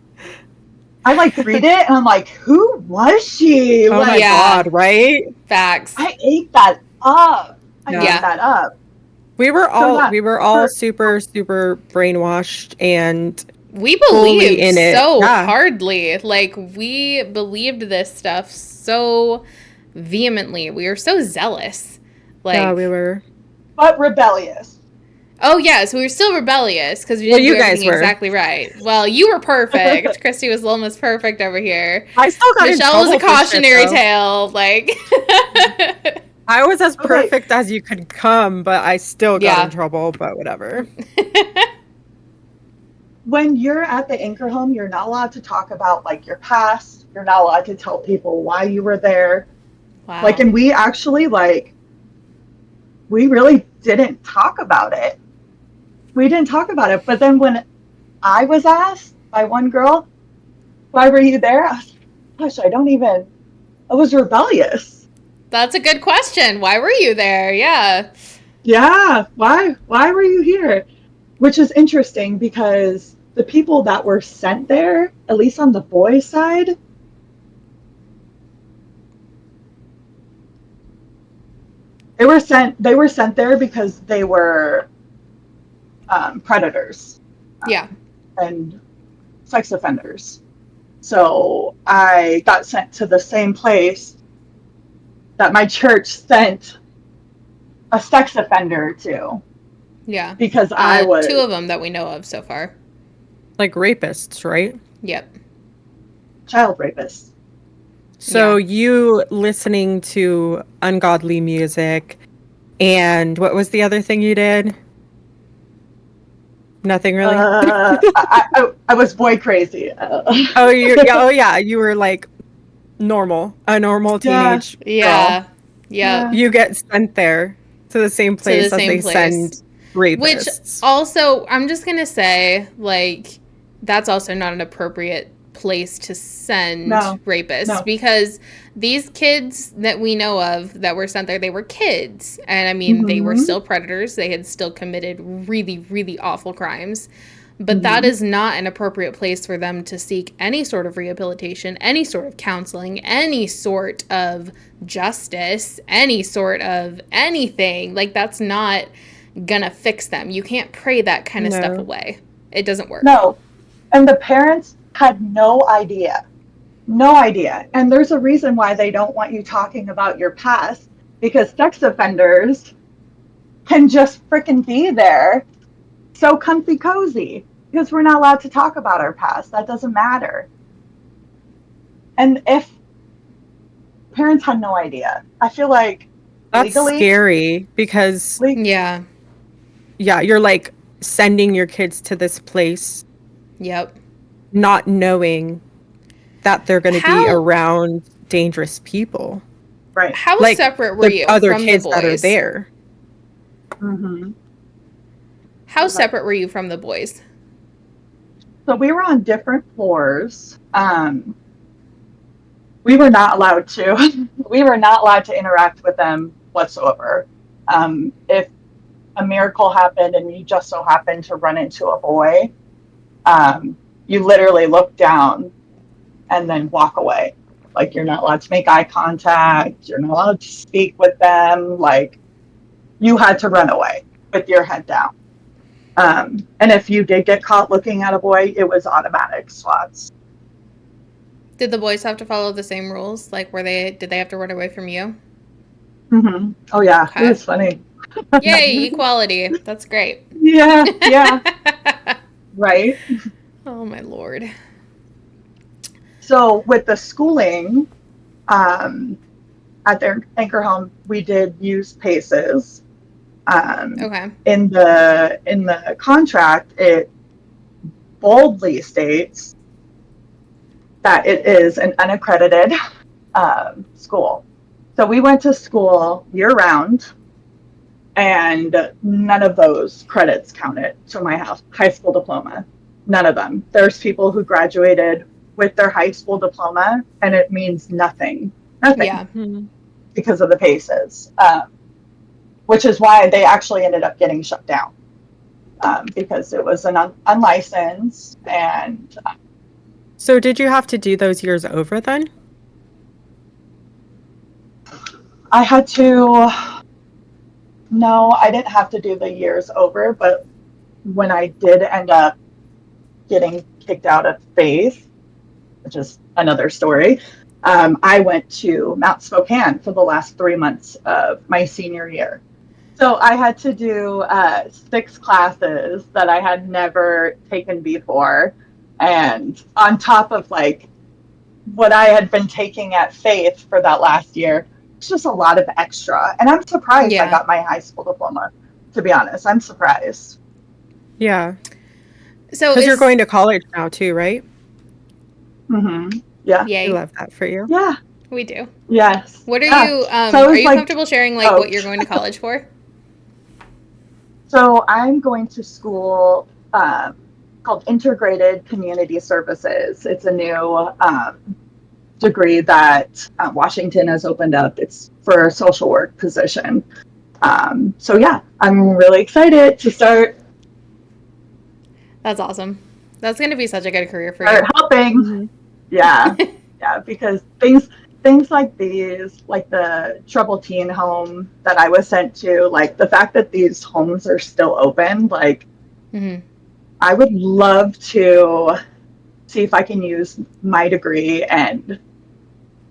I like read it and I'm like, who was she? Oh my Like, Yeah, God, right? facts. I ate that up. I ate Yeah. Yeah. that up. We were So all yeah, we were all for super, super brainwashed and We fully believed in it. so Yeah. hardly. Like, we believed this stuff so vehemently. We were so zealous. Yeah, we Like, were. but rebellious. oh, yes, we were still rebellious because we Well, didn't do you guys everything were. exactly right. Well, you were perfect. Christy was almost perfect over here. I still got in Michelle was a trouble for shit cautionary though. tale. Like, I was as Okay, perfect as you could come, but I still got in yeah. trouble, but whatever. when you're at the anchor home, you're not allowed to talk about like your past. You're not allowed to tell people why you were there. Like, Wow. and we actually like we really didn't talk about it. We didn't talk about it. But then when I was asked by one girl, "Why were you there?" I was like, "Gosh, I don't even." I was rebellious. That's a good question. Why were you there? Yeah. Yeah. Why? Why were you here? which is interesting because the people that were sent there, at least on the boys' side, they were sent there because they were predators Yeah. and sex offenders. So I got sent to the same place that my church sent a sex offender to. Yeah. Because I was 2 of them that we know of so far. Like rapists, right? Yep. child rapist. So Yeah. you listening to ungodly music, and what was the other thing you did? Nothing really. I was boy crazy. Oh yeah, you were like a normal Yeah, teenage girl. Yeah. Yep. yeah. You get sent there to the same To the place as same they place. send Which rapists. also, I'm just going to say, like, that's also not an appropriate place to send No, rapists no. because these kids that we know of that were sent there, they were kids. And I mean, they were Mm-hmm. still predators. They had still committed really, really awful crimes. But that Mm-hmm. is not an appropriate place for them to seek any sort of rehabilitation, any sort of counseling, any sort of justice, any sort of anything. Like, that's not gonna fix them. You can't pray that kind of stuff No. away. It doesn't work. No. And the parents had no idea. No idea. And there's a reason why they don't want you talking about your past because sex offenders can just frickin' be there so comfy cozy because we're not allowed to talk about our past. That doesn't matter. And if parents had no idea, I feel like That's legally, scary because Yeah. yeah, you're like sending your kids to this place Yep. not knowing that they're going to be How around dangerous people. right. how Like separate were the you other from the kids that are boys? there. Mm-hmm. How separate were you from the boys? So we were on different floors. We were not allowed to. We were not allowed to interact with them whatsoever. If a miracle happened and you just so happened to run into a boy, you literally look down and then walk away. Like you're not allowed to make eye contact. You're not allowed to speak with them. Like you had to run away with your head down. And if you did get caught looking at a boy, it was automatic swats. Did the boys have to follow the same rules? Like, did they have to run away from you? Mm-hmm. Oh yeah, it Okay. was funny. Yay, equality. That's great. Yeah, yeah, right. Oh my lord. So with the schooling, at their anchor home, we did use PACEs. Okay. In the contract, it boldly states that it is an unaccredited school. So we went to school year round, and none of those credits counted to my high school diploma. None of them. There's people who graduated with their high school diploma, and it means nothing. Nothing. Yeah. Because of the PACEs, which is why they actually ended up getting shut down because it was an unlicensed and. So did you have to do those years over then? I had to. No, I didn't have to do the years over, but when I did end up getting kicked out of faith, which is another story, I went to Mount Spokane for the last 3 months of my senior year. So I had to do 6 classes that I had never taken before. And on top of like what I had been taking at Faith for that last year, it's just a lot of extra. And I'm surprised I Yeah. got my high school diploma, to be honest. I'm surprised. Yeah. So Because you're going to college now too, right? Mm-hmm. Yeah. I Yay. love that for you. Yeah. We do. Yes. What are yeah. you So are you like, comfortable sharing like what you're going to college for? So I'm going to school called Integrated Community Services. It's a new degree that Washington has opened up. It's for a social work position. So yeah, I'm really excited to start That's awesome. That's going to be such a good career for Start you. helping. Mhm. Yeah, yeah, because things like these, like the trouble teen home that I was sent to, like the fact that these homes are still open, like Mm-hmm. I would love to see if I can use my degree and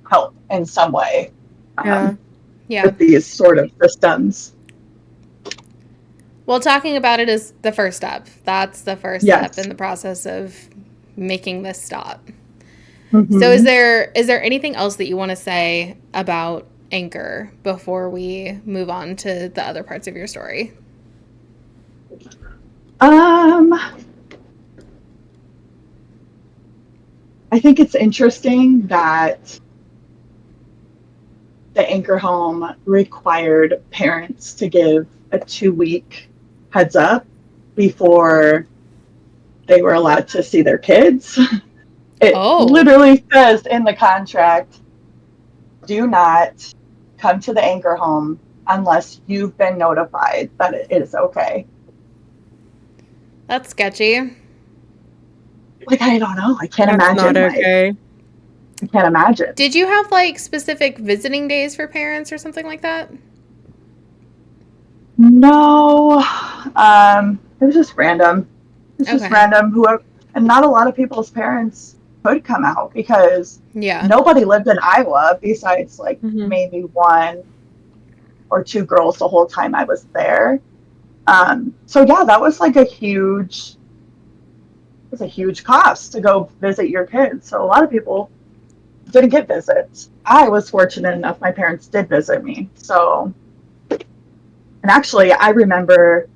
help in some way Yeah. Yeah. with these sort of systems. Well, talking about it is the first step. That's the first step Yes. in the process of making this stop. So Hmm. is there anything else that you want to say about Anchor before we move on to the other parts of your story? Um, I think it's interesting that the Anchor home required parents to give a 2 week heads up before they were allowed to see their kids. It Oh, literally says in the contract, do not come to the Anchor home unless you've been notified that it is okay. that's sketchy. Like, I don't know. That's not okay. I can't imagine. Did you have like specific visiting days for parents or something like that? No, it was just random. It's just Okay. random. Whoever, and not a lot of people's parents could come out because Yeah. nobody lived in Iowa besides like Mhm. maybe one or two girls the whole time I was there. So yeah, that was like it was a huge cost to go visit your kids. So a lot of people didn't get visits. I was fortunate enough; my parents did visit me. So, and actually, I remember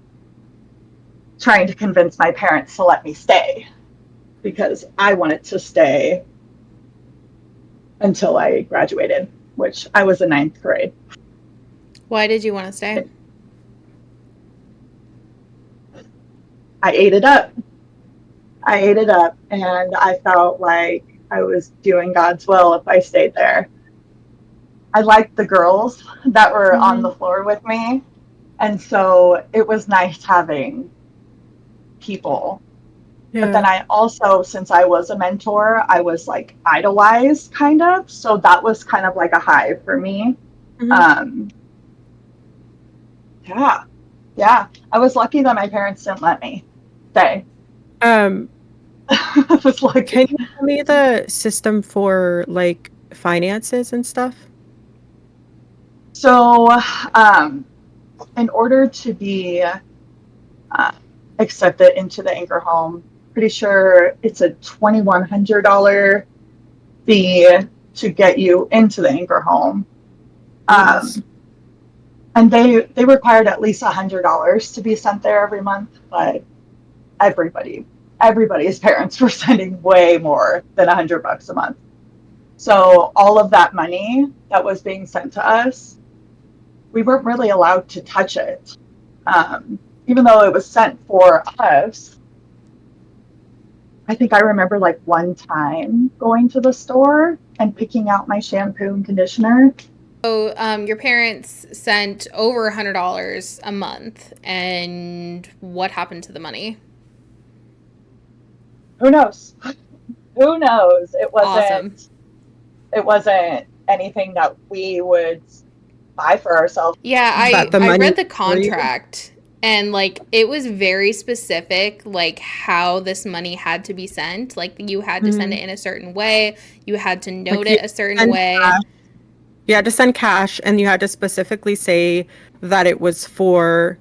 trying to convince my parents to let me stay because I wanted to stay until I graduated, which I was in ninth grade. Why did you want to stay? I ate it up. I ate it up, and I felt like I was doing God's will if I stayed there. I liked the girls that were on the Mhm. floor with me, and so it was nice having people. But then Yeah. I also, since I was a mentor, I was like idolized kind of. So that was kind of like a high for me. Mhm. Um, yeah, yeah. I was lucky that my parents didn't let me stay. Um, I was can lucky. you tell me the system for like finances and stuff? So, um, in order to be uh, accepted into the Anchor home, pretty sure it's a $2,100 fee to get you into the Anchor home. Jesus. Um, and they required at least $100 to be sent there every month, but everybody's parents were sending way more than $100 a month. So all of that money that was being sent to us, we weren't really allowed to touch it. Even though it was sent for us, I think I remember like one time going to the store and picking out my shampoo and conditioner. So, your parents sent over $100 a month, and what happened to the money? Who knows? Who knows? Awesome. It wasn't anything that we would buy for ourselves. Yeah, Is that the I money read the for you? contract and like it was very specific like how this money had to be sent. Like you had to send Mhm. it in a certain way. You had to note Like you it a certain send way. cash. You had to send cash and you had to specifically say that it was for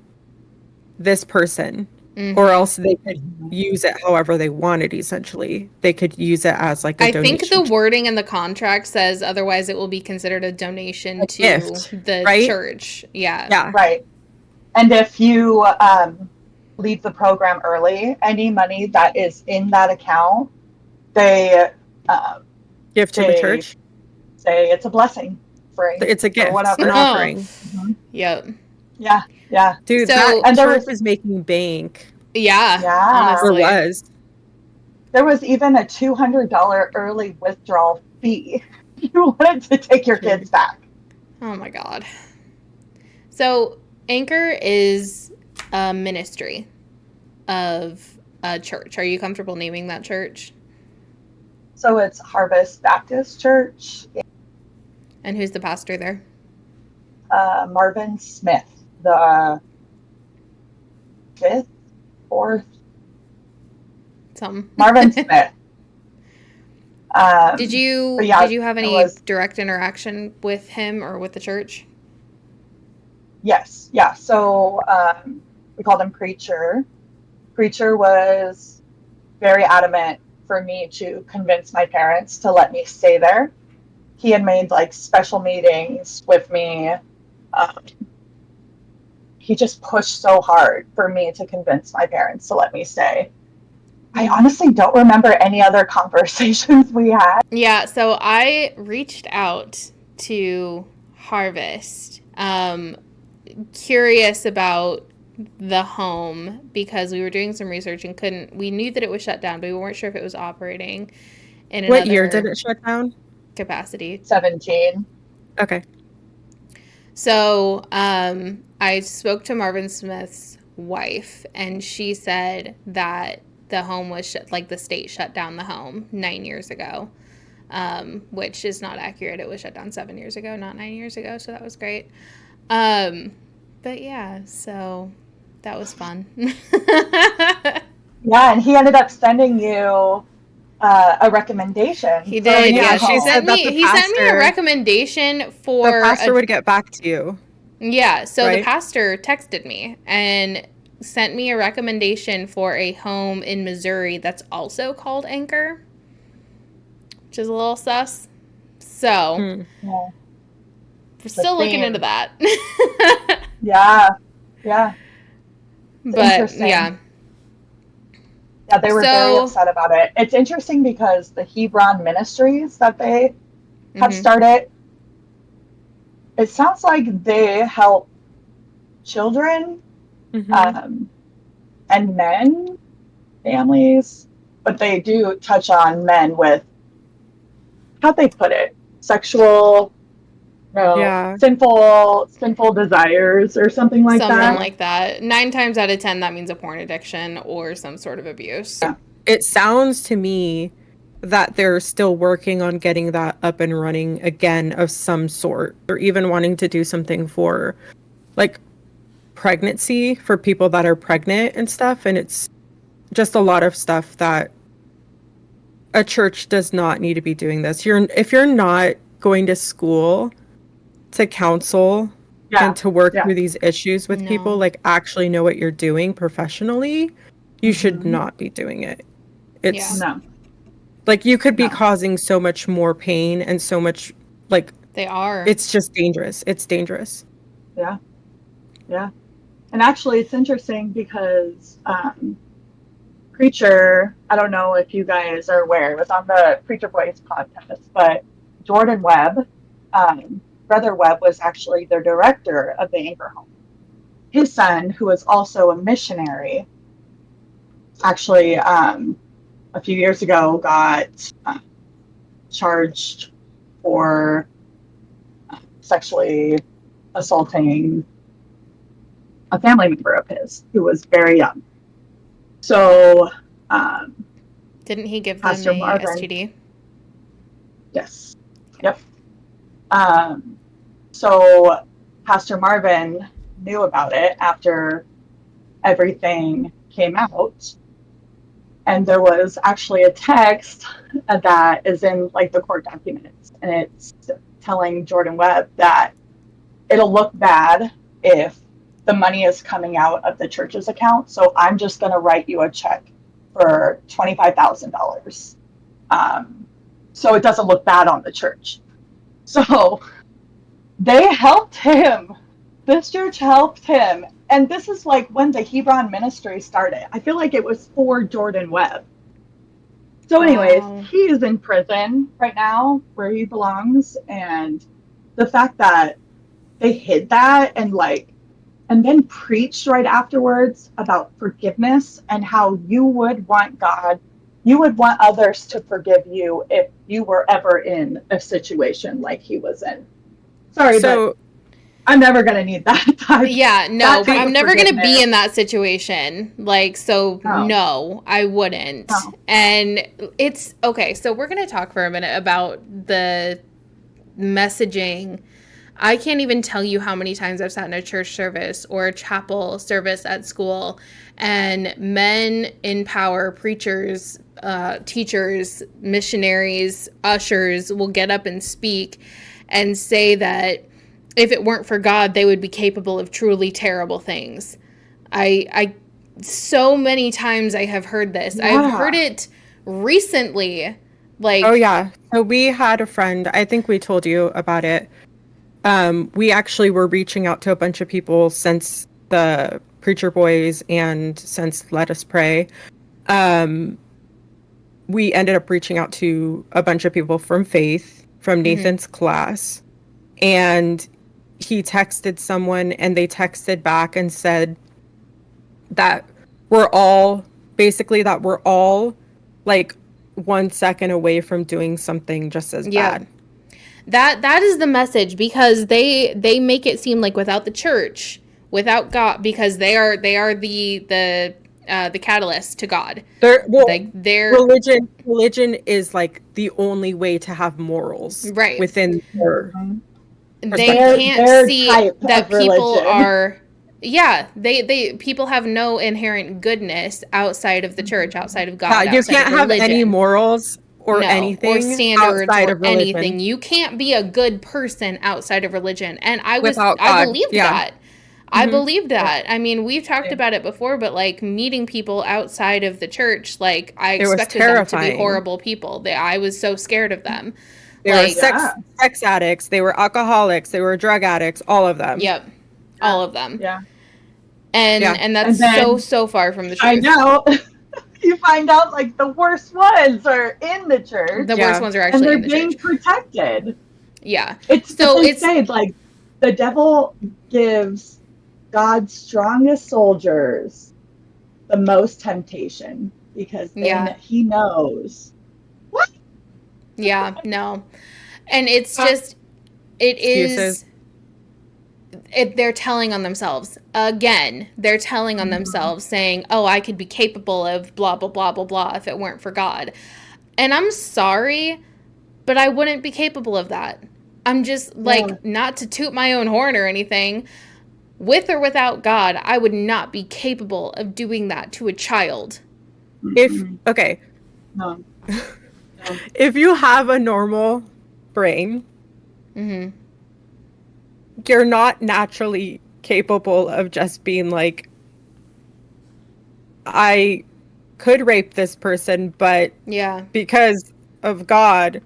this person, or Mhm. else they could use it however they wanted, essentially. They could use it as like a I think the donation, wording in the contract says otherwise it will be considered a donation a to gift, the right? church. Yeah. Yeah. Right. And if you leave the program early, any money that is in that account, they um, Gift to the they church. say it's a blessing, free It's a or gift, an whatever. Oh. offering. Mhm. Yep. Yeah, yeah, Dude, that So, and church is making bank, yeah, yeah, or honestly. was. there was even a $200 early withdrawal fee. You wanted to take your Dude. kids back. Oh my god. So, Anchor is a ministry of church. Are you comfortable naming that church? So it's Harvest Baptist Church. And who's the pastor there? Marvin Smith, the fifth, fourth. Something. Marvin Smith. Did But you yeah, have it any was, direct interaction with him or with the church? yes, yeah. So we called him Preacher. Preacher was very adamant for me to convince my parents to let me stay there. He had made like special meetings with me. Um, he just pushed so hard for me to convince my parents to let me stay. I honestly don't remember any other conversations we had. Yeah, so I reached out to Harvest, curious about the home because we were doing some research and we knew that it was shut down, but we weren't sure if it was operating in What year did another it shut down? capacity. 17. Okay. So I spoke to Marvin Smith's wife, and she said that the home was like the state shut down the home 9 years ago, which is not accurate. It was shut down 7 years ago, not 9 years ago. So that was great. But yeah, so that was fun. Yeah, and he ended up sending you a recommendation He for a did. new Yeah, Yeah, she she home. said sent that me. He sent me a recommendation the for pastor would get back to you, Yeah, so the right? pastor texted me and sent me a recommendation for a home in Missouri that's also called Anchor, which is a little sus. So Hmm. Yeah, we're the still looking into theme. that. Yeah, yeah, it's But interesting. yeah. Yeah, they were very So, upset about it. It's interesting because the Hebron ministries that they have mhm. started, it sounds like they help children Mm-hmm. um, and men, families, but they do touch on men with, how'd they put it, sexual, no, Yeah. sinful desires or something like Something that. like that. 9 times out of 10, that means a porn addiction or some sort of abuse. It sounds to me that they're still working on getting that up and running again of some sort, or even wanting to do something for like pregnancy for people that are pregnant and stuff. And it's just a lot of stuff that a church does not need to be doing this. If you're not going to school to counsel Yeah, and to work yeah. through these issues with people, No. like actually know what you're doing professionally, you should Hmm. not be doing it. Yeah, It's No, like you could be no. causing so much more pain and so much like they are. it's just dangerous. It's dangerous. Yeah, yeah. And actually, it's interesting because Preacher, I don't know if you guys are aware, it was on the Preacher Voice podcast, but Jordan Webb, Brother Webb, was actually the director of the Anchor Home. His son, who was also a missionary, actually a few years ago got uh, charged for sexually assaulting a family member of his who was very young. So, um, Didn't he give them Pastor a Marvin, STD? yes, yep. Um, so Pastor Marvin knew about it after everything came out. And there was actually a text that is in like the court documents, and it's telling Jordan Webb that it'll look bad if the money is coming out of the church's account. So I'm just going to write you a check for $25,000. Um, so it doesn't look bad on the church. So they helped him. This church helped him. And this is like when the Hebron ministry started. I feel like it was for Jordan Webb. So, anyways, Wow. he is in prison right now where he belongs. And the fact that they hid that and then preached right afterwards about forgiveness and how you would want others to forgive you if you were ever in a situation like he was in. Sorry, but So I'm never gonna need that type. Yeah, no, that but type I'm of never gonna be forgiveness. in that situation. Like, so no, I wouldn't. No. And it's okay. So we're gonna talk for a minute about the messaging. I can't even tell you how many times I've sat in a church service or a chapel service at school, and men in power, preachers, teachers, missionaries, ushers will get up and speak and say that if it weren't for God, they would be capable of truly terrible things. I so many times I have heard this. Yeah. I've heard it recently. Like, Oh yeah. So we had a friend, I think we told you about it. We actually were reaching out to a bunch of people since the Preacher Boys and since Let Us Pray. We ended up reaching out to a bunch of people from Faith, from Nathan's class, and he texted someone and they texted back and said that we're all like 1 second away from doing something just as bad. That is the message, because they make it seem like without the church, without God, because they are the catalyst to God. Religion is like the only way to have morals within their. They can't see that people are. Yeah, they people have no inherent goodness outside of the church, outside of God. You can't have any morals or anything or standards outside or of religion. anything. You can't be a good person outside of religion. And I believed that. I believed that. I mean, we've talked about it before, but like meeting people outside of the church, like I expected them to be horrible people. I was so scared of them. They were sex addicts. They were alcoholics. They were drug addicts. All of them. Yep, all of them. Yeah, and that's so far from the truth. I know. You find out like the worst ones are in the church. The worst ones are actually in the church. And they're being protected. Yeah. It's like the devil gives God's strongest soldiers the most temptation, because then he knows. What? Yeah, no. And it's just excuses. They're telling on themselves. Again, they're telling on themselves, saying, oh, I could be capable of blah, blah, blah, blah, blah if it weren't for God. And I'm sorry, but I wouldn't be capable of that. I'm just, not to toot my own horn or anything, with or without God, I would not be capable of doing that to a child. If you have a normal brain, you're not naturally capable of just being like, I could rape this person, but because of God,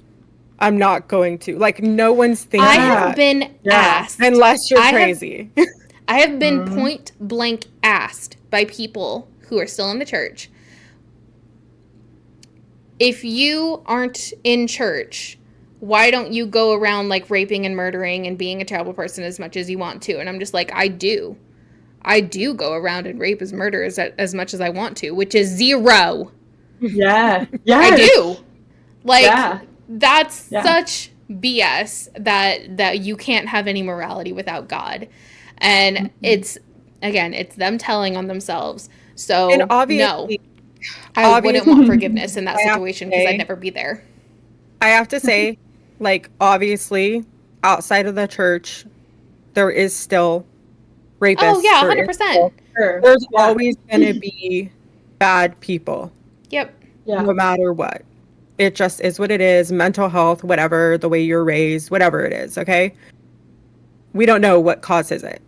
I'm not going to. Like, no one's thinking I have been asked. Unless you're crazy. I have been point blank asked by people who are still in the church, if you aren't in church, why don't you go around like raping and murdering and being a terrible person as much as you want to? And I'm just like, I do go around and rape as murder as much as I want to, which is 0. Yeah. I do. Like, that's such BS that you can't have any morality without God. And it's them telling on themselves. So no, I wouldn't want forgiveness in that situation, because I'd never be there. I have to say, like, obviously, outside of the church, there is still rapists. Oh, yeah, 100%. There's always going to be bad people. Yep. Yeah. No matter what. It just is what it is. Mental health, whatever, the way you're raised, whatever it is, okay? We don't know what causes it.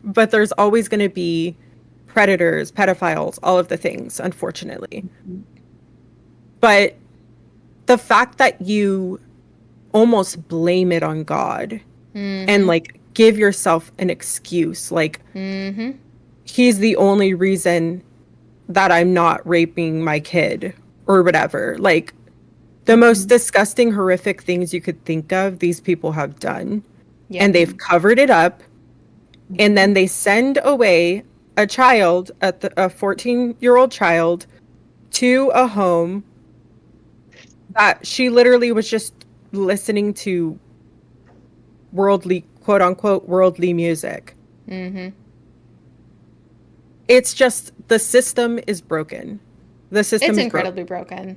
But there's always going to be predators, pedophiles, all of the things, unfortunately. But the fact that you almost blame it on God and like give yourself an excuse, like he's the only reason that I'm not raping my kid or whatever, like the most disgusting, horrific things you could think of, these people have done. And they've covered it up, and then they send away a child, a 14-year-old child, to a home that she literally was just listening to worldly quote unquote worldly music. Mm-hmm. It's just the system is broken. The system It's is broken. incredibly broken.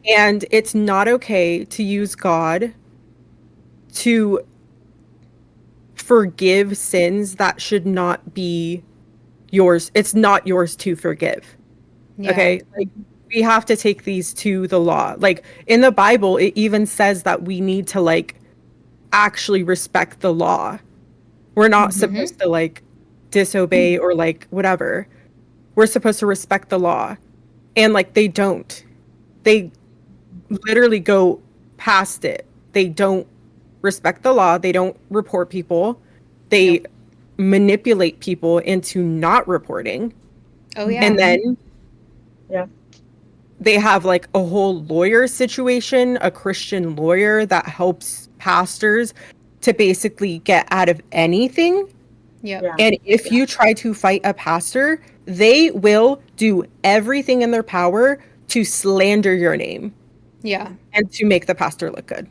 And it's not okay to use God to forgive sins that should not be yours. It's not yours to forgive. Yeah. Okay? Like we have to take these to the law. Like in the Bible, it even says that we need to like actually respect the law. We're not Mm-hmm. supposed to like disobey or like whatever. We're supposed to respect the law. And like they don't. They literally go past it. They don't respect the law. They don't report people. They Nope. manipulate people into not reporting. Oh yeah. And then Yeah. they have like a whole lawyer situation, a Christian lawyer that helps pastors to basically get out of anything. Yep. Yeah. And if you try to fight a pastor, they will do everything in their power to slander your name Yeah. and to make the pastor look good.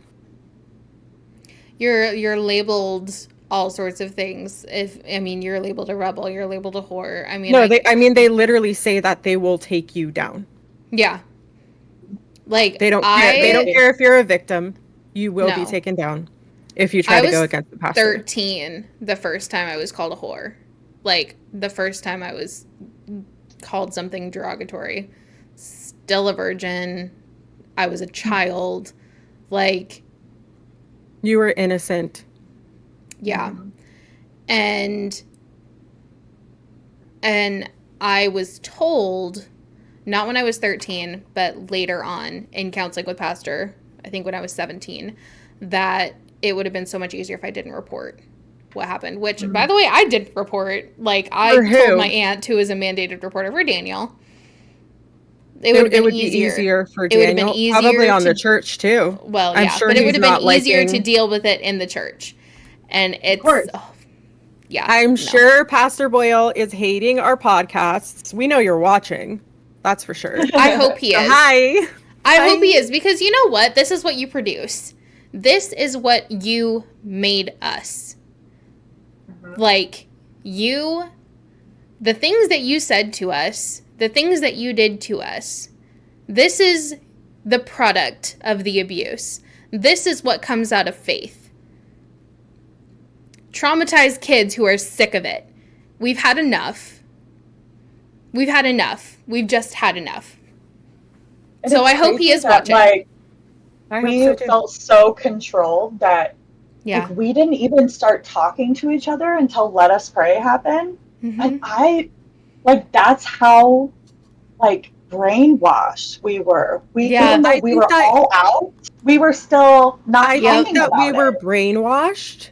You're labeled all sorts of things. If I mean, you're labeled a rebel, you're labeled a whore. I mean, No, they literally say that they will take you down. yeah. Like They don't care. They don't care if you're a victim. You will be No. taken down if you try I to go was against the pastor. 13 the first time I was called a whore. Like the first time I was called something derogatory. Still a virgin. I was a child. Like, You were innocent. yeah. And I was told, not when I was 13, but later on in counseling with pastor, I think when I was 17, that it would have been so much easier if I didn't report what happened. Which, by the way, I did report. Like, I For who? told my aunt, who is a mandated reporter, for Daniel. It would have been be easier for It would have Daniel. been easier Probably on to, the church too. well, I'm yeah, sure but it he's would have been not easier to liking. deal with it in the church. And it's, course. yeah. I'm no. sure Pastor Boyle is hating our podcasts. We know you're watching. That's for sure. I hope he So, is. hi. I Hi. hope he is, because you know what? This is what you produce. This is what you made us. Like, the things that you said to us, the things that you did to us, this is the product of the abuse. This is what comes out of faith. Traumatized kids who are sick of it. We've had enough. We've had enough. We've just had enough. And So it's I hope he crazy is that, watching. Like, I we hope so too. felt so controlled that Yeah. like we didn't even start talking to each other until Let Us Pray happened. And I like that's how like brainwashed we were. Yeah. Even though I we think were that all out, we were still not I talking think that about we were it. brainwashed,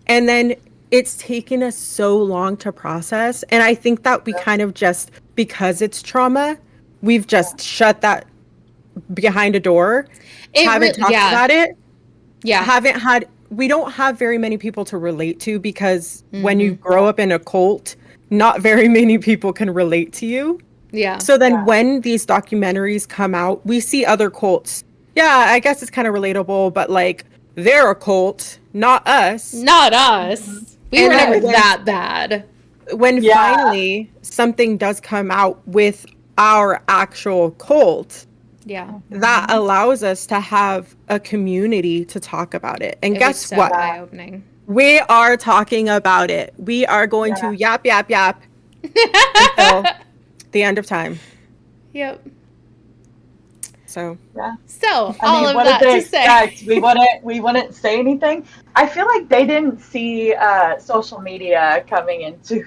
and then it's taken us so long to process. And I think that we kind of just, because it's trauma, we've just shut that behind a door, haven't talked about it, Yeah. we don't have very many people to relate to, because when you Mm-hmm. grow up in a cult, not very many people can relate to you. Yeah. So then when these documentaries come out, we see other cults. Yeah, I guess it's kind of relatable, but like they're a cult, not us. Not us. We And were then never that bad. when Yeah. finally something does come out with our actual cult, Yeah. that allows us to have a community to talk about it. And It was guess so what? eye-opening. We are talking about it. We are going to yap, yap, yap until the end of time. Yep. So Yeah. So, I all mean, of what that did they to say. expect? We wouldn't say anything. I feel like they didn't see social media coming into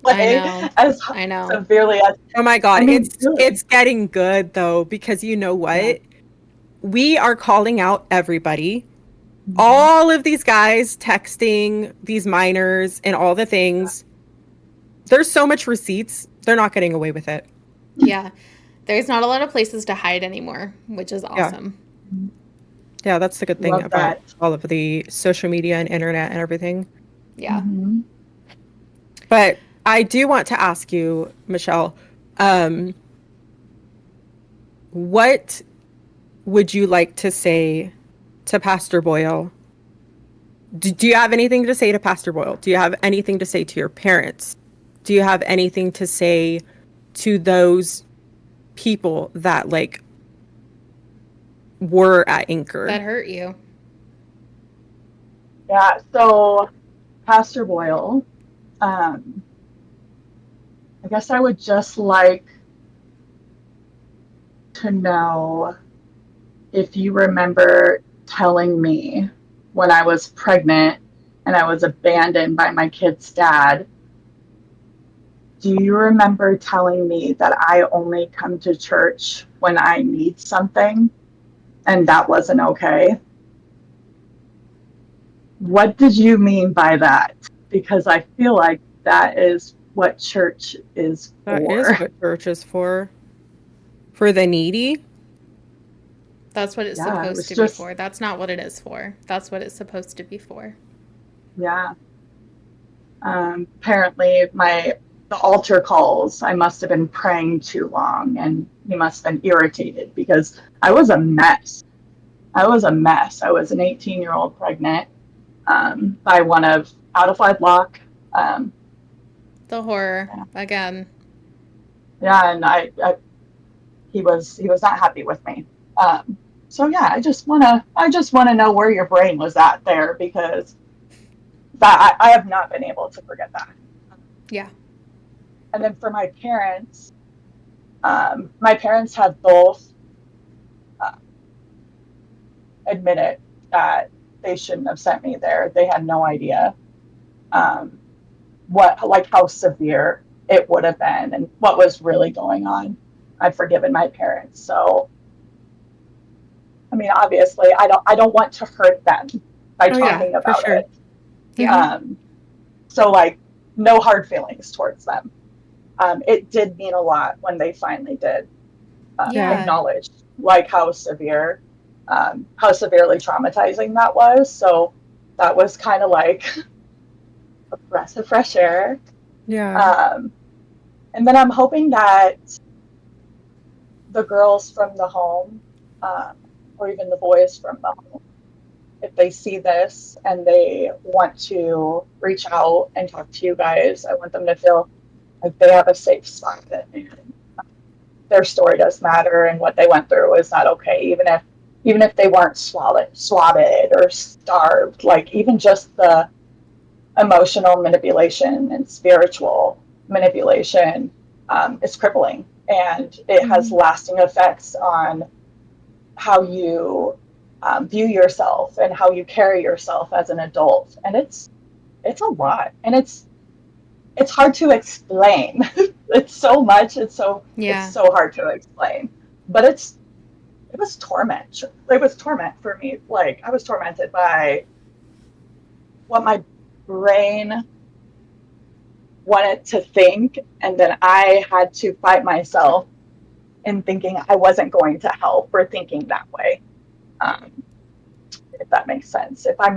play as I know. severely as. oh my God, I mean, it's getting good though, because you know what? We are calling out everybody. All of these guys texting these minors and all the things. There's so much receipts. They're not getting away with it. Yeah. There's not a lot of places to hide anymore, which is awesome. Yeah, that's the good thing Love about that. all of the social media and internet and everything. Yeah. Mhm. But I do want to ask you, Michelle, what would you like to say to Pastor Boyle Do you have anything to say to Pastor Boyle? Do you have anything to say to your parents? Do you have anything to say to those people that like were at That Anchor? hurt you. Yeah, so Pastor Boyle, I guess I would just like to know if you remember telling me when I was pregnant and I was abandoned by my kid's dad. Do you remember telling me that I only come to church when I need something and that wasn't okay? What did you mean by that? Because I feel like that is what church is That is for. what church is for the needy. That's what it's Yeah, it supposed was to be just, for. That's not what it is for. That's what it's supposed to be for. yeah. Apparently, the altar calls, I must have been praying too long, and he must have been irritated because I was a mess. I was a mess. I was an 18-year-old pregnant by one of out of wedlock. Um, The horror yeah, again. yeah, and he was not happy with me. So yeah, I just wanna know where your brain was at there because that I have not been able to forget that. Yeah. And then for my parents have both uh, admitted that they shouldn't have sent me there. They had no idea um, how severe it would have been and what was really going on. I've forgiven my parents, so I mean, obviously, I don't want to hurt them by Oh yeah, talking for about sure. it. Yeah. Mhm. So like, no hard feelings towards them. It did mean a lot when they finally did Yeah. Yeah. acknowledge like how severely traumatizing that was. So that was kind of like a breath of fresh air. Yeah. Um, and then I'm hoping that the girls from the home, um, or even the boys from the home, if they see this and they want to reach out and talk to you guys, I want them to feel like they have a safe spot and their story does matter and what they went through is not okay, even if they weren't swatted or starved, like even just the emotional manipulation and spiritual manipulation is crippling and it has Mhm. lasting effects on how you view yourself and how you carry yourself as an adult. And it's a lot, and it's hard to explain. It's so much. It's Yeah. so hard to explain, but it was torment. It was torment for me. Like I was tormented by what my brain wanted to think, and then I had to fight myself in thinking I wasn't going to help for thinking that way. Um, if that makes sense. If I'm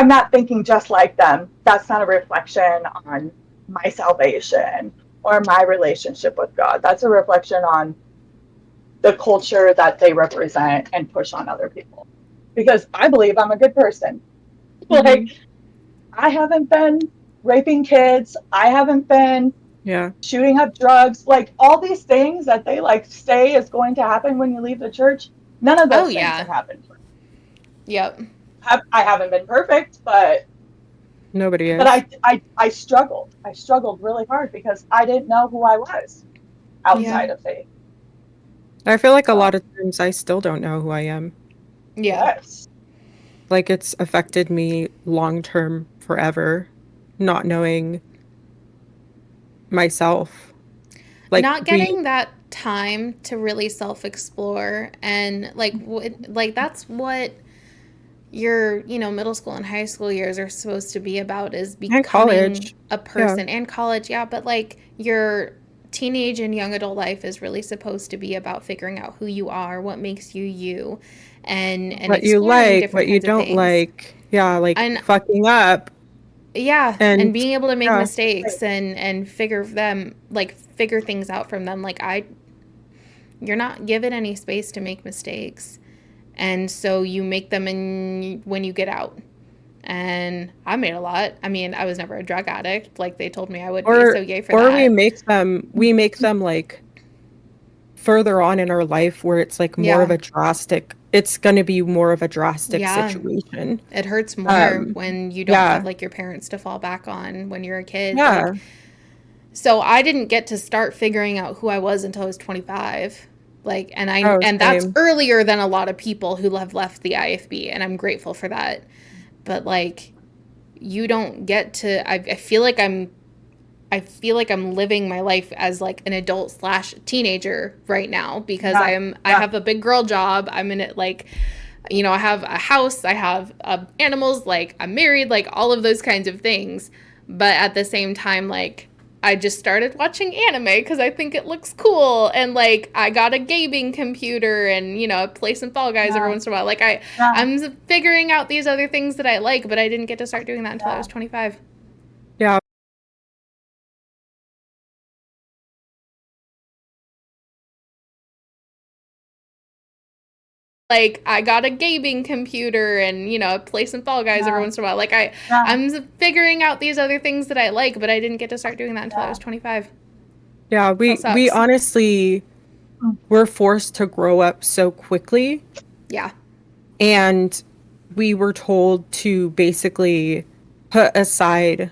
not thinking just like them, that's not a reflection on my salvation or my relationship with God. That's a reflection on the culture that they represent and push on other people. Because I believe I'm a good person. Like Mhm. I haven't been raping kids. I haven't been Yeah. shooting up drugs. Like all these things that they like say is going to happen when you leave the church. None of Oh those things yeah. have happened. Yep. I haven't been perfect, Nobody but is. I struggled. I struggled really hard because I didn't know who I was Yeah. outside of faith. I feel like a So lot of times I still don't know who I am. Yeah. yes, Like it's affected me long term forever, not knowing myself. Like Not we getting that time to really self-explore and like that's what your, middle school and high school years are supposed to be about is and becoming college. a Yeah. person and college, yeah, but like your teenage and young adult life is really supposed to be about figuring out who you are, what makes you you, and What you exploring like, different what you kinds of don't things. like. Yeah, like And fucking up yeah, and and being able to make yeah. mistakes and figure things out from them. You're not given any space to make mistakes. And so you make them when you get out. and I made a lot. I mean, I was never a drug addict like they told me I would be, so Or yay for or that. we make them like further on in our life where it's like more of Yeah. a drastic it's going to be more of a drastic Yeah. situation. It hurts more Um when you don't have yeah. like your parents to fall back on when you're a kid. Like, Yeah. so I didn't get to start figuring out who I was until I was 25. Like, Oh, and that's same. earlier than a lot of people who have left the IFB, and I'm grateful for that. But like, you don't get to. I feel like I'm living my life as like an adult slash teenager right now because Yeah. I have a big girl job. I'm in it like, you know, I have a house, I have animals, like I'm married, like all of those kinds of things. But at the same time, like I just started watching anime because I think it looks cool, and like I got a gaming computer, and you know, I play some Fall Guys every Yeah. once in a while. Like Yeah. I'm figuring out these other things that I like, but I didn't get to start doing that until I Yeah. was 25. Yeah. Like I got a gaming computer, and you know, I play some Fall Guys every Yeah. once in a while. Like Yeah. I'm figuring out these other things that I like, but I didn't get to start doing that until I Yeah. was 25. Yeah, That we sucks. honestly Mm. were forced to grow up so quickly, Yeah. and we were told to basically put aside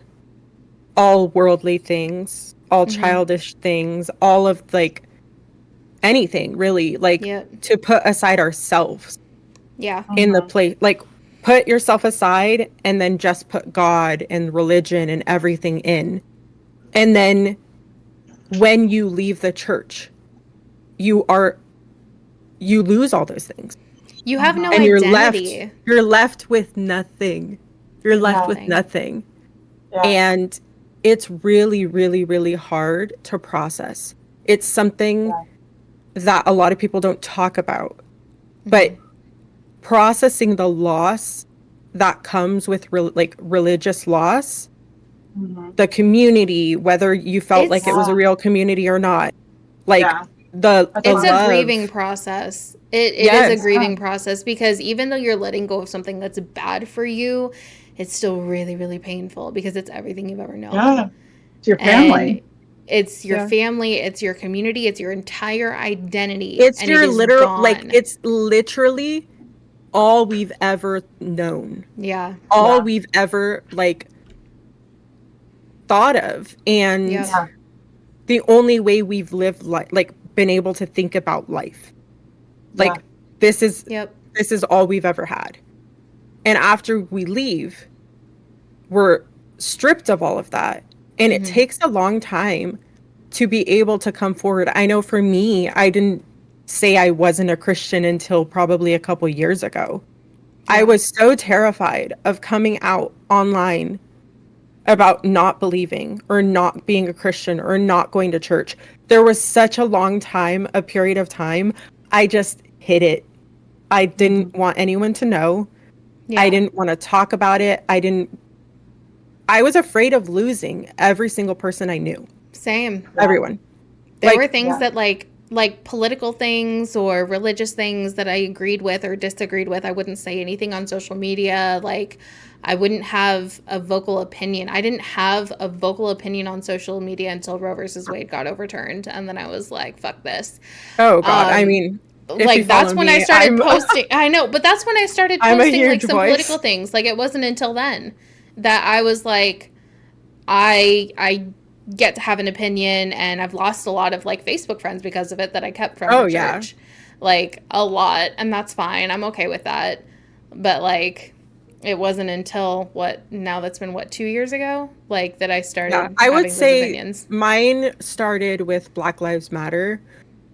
all worldly things, all Mhm. childish things, all of like anything really, like Yep. to put aside ourselves Yeah. in the Mhm. place, like put yourself aside and then just put God and religion and everything in. And then when you leave the church, you are you lose all those things You have no Mhm. and identity. you're left with nothing. You're left Yeah. with Nothing. nothing. Yeah. And it's really, really, really hard to process. It's something Yeah. that a lot of people don't talk about. Mhm. But processing the loss that comes with like religious loss, Mhm. the community, whether you felt like it It's was a Yeah. real community or not, like Yeah. That's the it's a hard. grieving love. process. It is a Yes. Yeah. grieving process because even though you're letting go of something that's bad for you, it's still really, really painful because it's everything you've ever known. Yeah. It's your And family. it's your Yeah. family, it's your community, it's your entire identity, and it is gone. It's literally all we've ever known, Yeah. all Yeah. we've ever like thought of, and Yep. Yeah. the only way we've lived like been able to think about life. Yeah. Like this is Yep. this is all we've ever had. And after we leave, we're stripped of all of that. And it Mhm. takes a long time to be able to come forward. I know for me, I didn't say I wasn't a Christian until probably a couple years ago. I Yeah. was so terrified of coming out online about not believing or not being a Christian or not going to church. There was such a long time, a period of time, I just hid it. I Mhm. didn't want anyone to know. I Yeah. didn't want to talk about it. I was afraid of losing every single person I knew. Same. Yeah. Everyone. There were Like, things Yeah. that like political things or religious things that I agreed with or disagreed with. I wouldn't say anything on social media. Like I wouldn't have a vocal opinion. I didn't have a vocal opinion on social media until Roe versus Wade got overturned, and then I was like, "Fuck this." oh God. I Um, mean, if you like follow that's when I me, started posting. I know, but that's when I started I'm a posting like huge some political voice. things. Like it wasn't until then that I was like, I get to have an opinion, and I've lost a lot of like Facebook friends because of it that I kept from Oh the yeah. church. Like a lot, and that's fine. I'm okay with that. But like it wasn't until what now that's been what 2 years ago like that I Yeah. started I would having those say opinions. mine started with Black Lives Matter,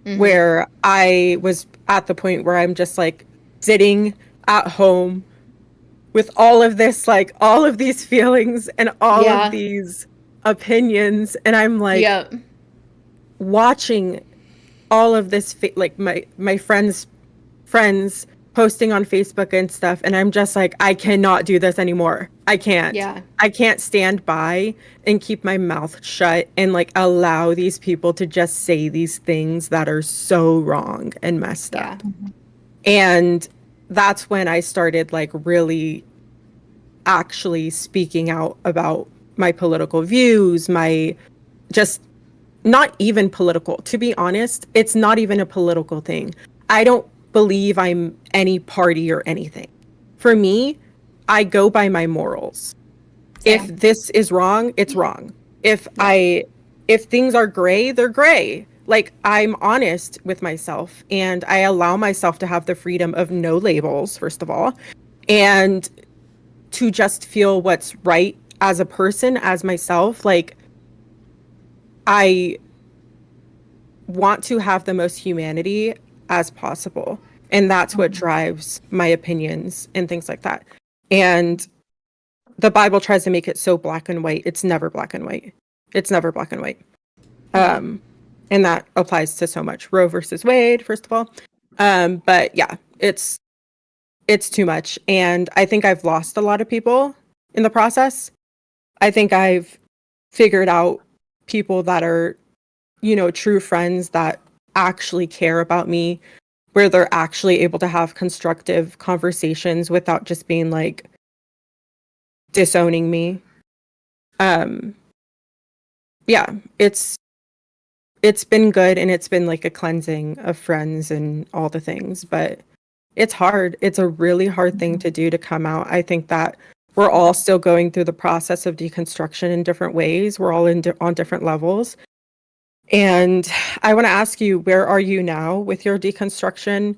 Mhm. where I was at the point where I'm just like sitting at home with all of this, like all of these feelings and all of Yeah. these opinions. And I'm like Yep. watching all of this, like my friends posting on Facebook and stuff. And I'm just like, I cannot do this anymore. I can't. Yeah. I can't stand by and keep my mouth shut and like allow these people to just say these things that are so wrong and messed Yeah. up. And that's when I started like really actually speaking out about my political views, my just not even political. To be honest, it's not even a political thing. I don't believe I'm any party or anything. For me, I go by my morals. If Same. this is wrong, it's wrong. If Yeah. if things are gray, they're gray. Like I'm honest with myself and I allow myself to have the freedom of no labels, first of all, and to just feel what's right as a person, as myself. Like I want to have the most humanity as possible. And that's what drives my opinions and things like that. And the Bible tries to make it so black and white. It's never black and white. It's never black and white. Yeah. And that applies to so much. Roe versus Wade, first of all. But yeah, it's too much. And I think I've lost a lot of people in the process. I think I've figured out people that are, true friends that actually care about me, where they're actually able to have constructive conversations without just being like disowning me. Yeah, it's been good and it's been like a cleansing of friends and all the things, but it's hard. It's a really hard thing to do to come out. I think that we're all still going through the process of deconstruction in different ways. We're all on different levels. And I want to ask you, where are you now with your deconstruction?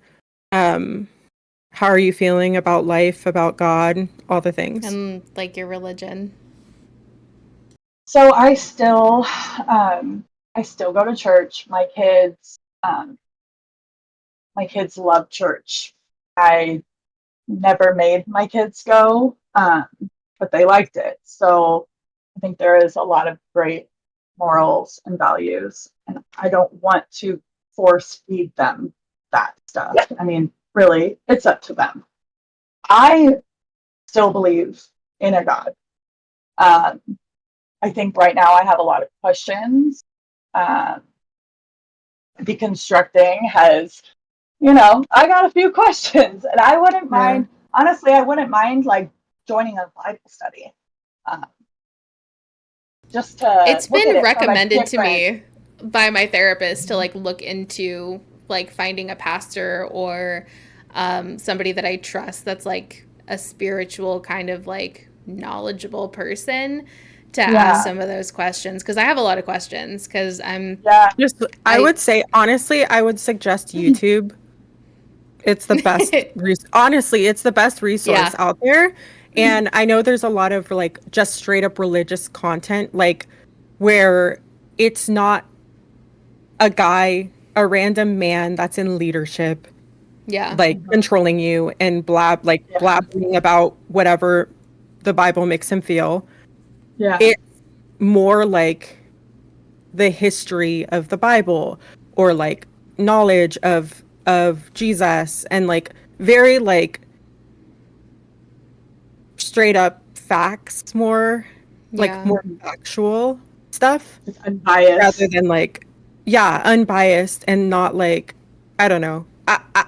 How are you feeling about life, about God, all the things? And like your religion. So I still go to church. My kids love church. I never made my kids go, but they liked it. So I think there is a lot of great morals and values, and I don't want to force feed them that stuff. I mean, really, it's up to them. I still believe in a God. Um, I think right now I have a lot of questions. Um, Deconstructing has, I got a few questions, and I wouldn't Yeah. mind, honestly, I wouldn't mind like joining a Bible study, um, just to It's look at been it from a recommended to different, me by my therapist to like look into like finding a pastor or somebody that I trust that's like a spiritual kind of like knowledgeable person to ask yeah, some of those questions because I have a lot of questions because yeah, Just, I I would say, honestly, I would suggest YouTube. It's the best, honestly, it's the best resource yeah, out there. And I know there's a lot of like just straight up religious content, like where it's not a random man that's in leadership, yeah, like controlling you and yeah, blabbering about whatever the Bible makes him feel. yeah, It's more like the history of the Bible or like knowledge of Jesus and like very like straight up facts, yeah. more factual stuff it's rather unbiased. than like, yeah, unbiased and not like, I don't know.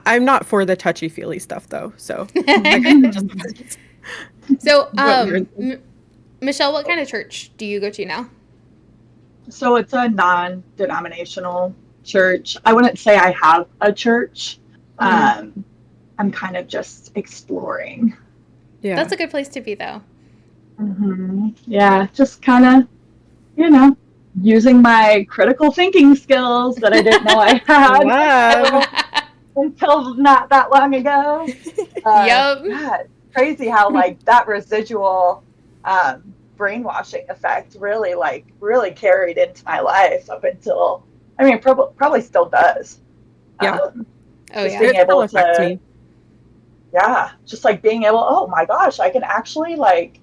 I'm not for the touchy feely stuff though, so I guess it just depends So, what you're into. Michelle, what kind of church do you go to now? So it's a non-denominational church. I wouldn't say I have a church. Mhm. Um, I'm kind of just exploring. Yeah. That's a good place to be, though. Yeah, just kind of, you know, using my critical thinking skills that I didn't know I had Love. until not that long ago. Yup. Yeah, it's crazy how like that residual brainwashing effect really really carried into my life up until, I mean, probably still does. Yeah. Um, Oh, just yeah. being It still able affects to, me. yeah, just like being able, oh my gosh, I can actually like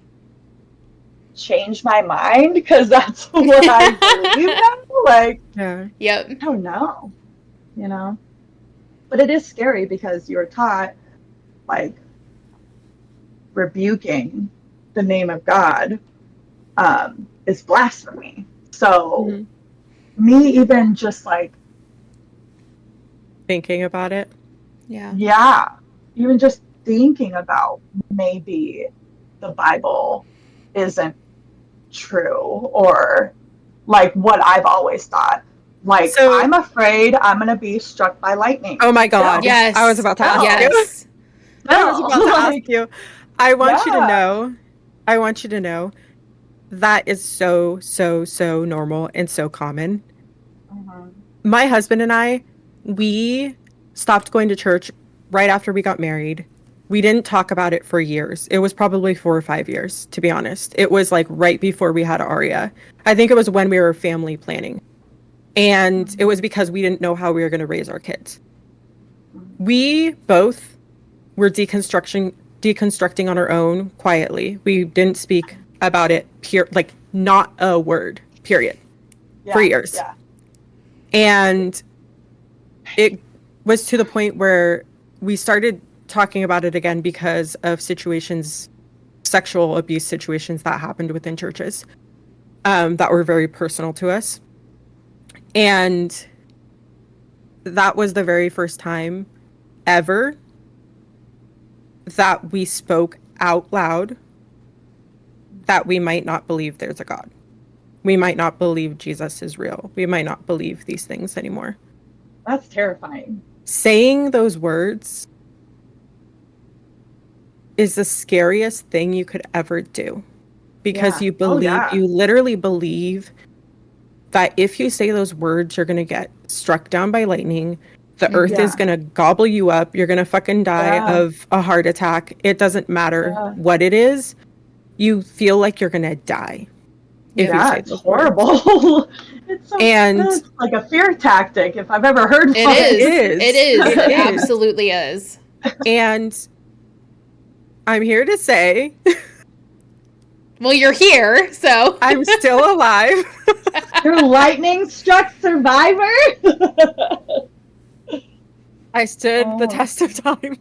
change my mind because that's what I believe now. Like, Yeah. Yep. I don't know, you know, but it is scary because you're taught like rebuking the name of God is blasphemy. So, Mhm. me even just like, Thinking about it. Yeah. yeah, even just thinking about maybe the Bible isn't true, or like what I've always thought. Like, So, I'm afraid I'm going to be struck by lightning. oh my God, Still, I was Yes. about to ask still, you. Yes. I was about to ask like, you. I want you to yeah. know, I want you to know that is so, so, so normal and so common. Mhm. My husband and I, we stopped going to church right after we got married. We didn't talk about it for years. It was probably 4 or 5 years, to be honest. It was like right before we had Aria. I think it was when we were family planning. And it was because we didn't know how we were going to raise our kids. We both were deconstructing on our own quietly. We didn't speak about it like not a word, period, for Yeah, years. yeah. And it was to the point where we started talking about it again because of situations, sexual abuse situations that happened within churches, that were very personal to us. And that was the very first time ever that we spoke out loud that we might not believe there's a God. We might not believe Jesus is real. We might not believe these things anymore. That's terrifying. Saying those words is the scariest thing you could ever do, because Yeah. you Oh, believe, yeah. you literally believe that if you say those words, you're going to get struck down by lightning. The earth is Yeah. going to gobble you up. You're going to fucking die Yeah. of a heart attack. It doesn't matter Yeah. what it is. You feel like you're going to die if you Yeah. Yeah, say it's those words. horrible. It's so, And it's like a fear tactic if I've ever heard It one. it is. is. It is. It It is. absolutely is. And I'm here to say Well, you're here, so. I'm still alive. You're lightning struck survivor. I stood the Oh. test of time.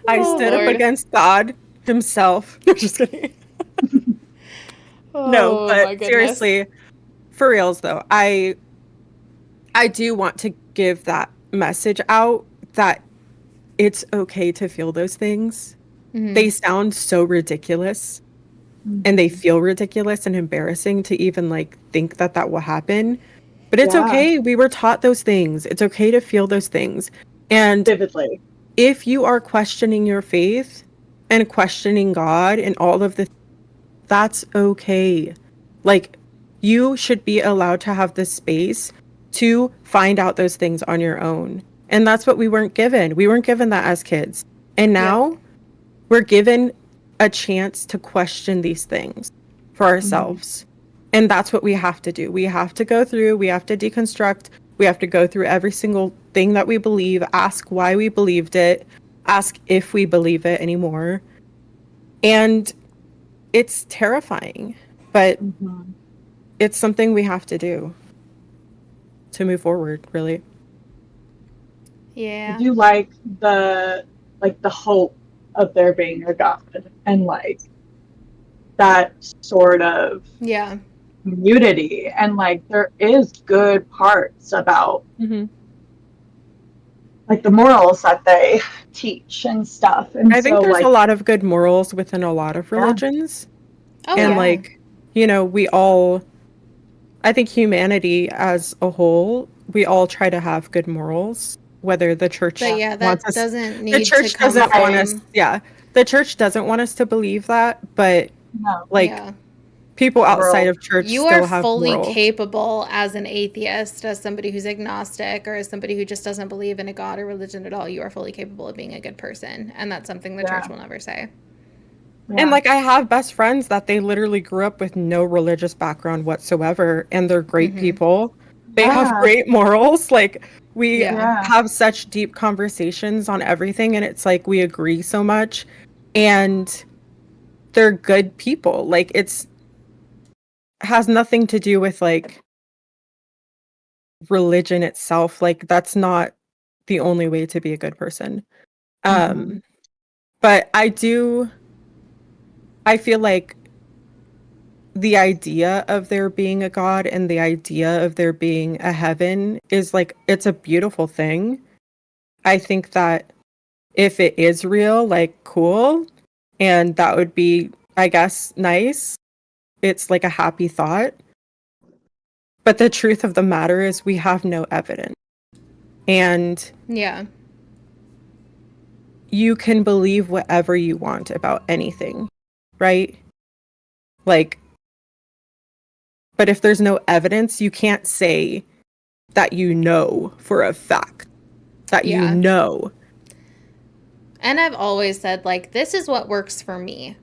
I Oh, stood up Lord. against God himself. Just kidding. No, Oh, but my goodness. seriously, for reals though, I do want to give that message out that it's okay to feel those things. They sound so ridiculous, and they feel ridiculous and embarrassing to even like think that that will happen. But it's Yeah, okay. We were taught those things. It's okay to feel those things. And vividly. if you are questioning your faith and questioning God and all of the, that's okay. Like, you should be allowed to have the space to find out those things on your own. And that's what we weren't given. We weren't given that as kids. And Yeah. now we're given a chance to question these things for ourselves. And that's what we have to do. We have to go through, we have to deconstruct, we have to go through every single thing that we believe, ask why we believed it, ask if we believe it anymore. And it's terrifying, but Mhm. it's something we have to do to move forward, really. I Yeah. do like the hope of there being a God, and like that sort of Yeah. community, and like there is good parts about Mm-hmm. like the morals that they teach and stuff. And I think so there's a like, lot of good morals within a lot of yeah, religions. Oh, And yeah, yeah. like, we all, I think humanity as a whole, we all try to have good morals, whether the church But yeah, yeah, wants that us, doesn't the need to church come doesn't want right. us, from. yeah, the church doesn't want us to believe that, but No, like Yeah. people the outside world. of church You are still have fully morals. capable as an atheist, as somebody who's agnostic, or as somebody who just doesn't believe in a God or religion at all. You are fully capable of being a good person. And that's something the church Yeah, will never say. And yeah, like I have best friends that they literally grew up with no religious background whatsoever, and they're great people. They have yeah, great morals. Like we Yeah. yeah. have such deep conversations on everything, and it's like we agree so much, and they're good people. Like it's has nothing to do with like religion itself. Like that's not the only way to be a good person. Hmm. Um, but I feel like the idea of there being a God and the idea of there being a heaven is like it's a beautiful thing. I think that if it is real, like, cool, and that would be, I guess, nice. It's like a happy thought. But the truth of the matter is we have no evidence. And Yeah. you can believe whatever you want about anything, right? Like, but if there's no evidence, you can't say that you know for a fact that you Yeah. know. And I've always said, like, this is what works for me.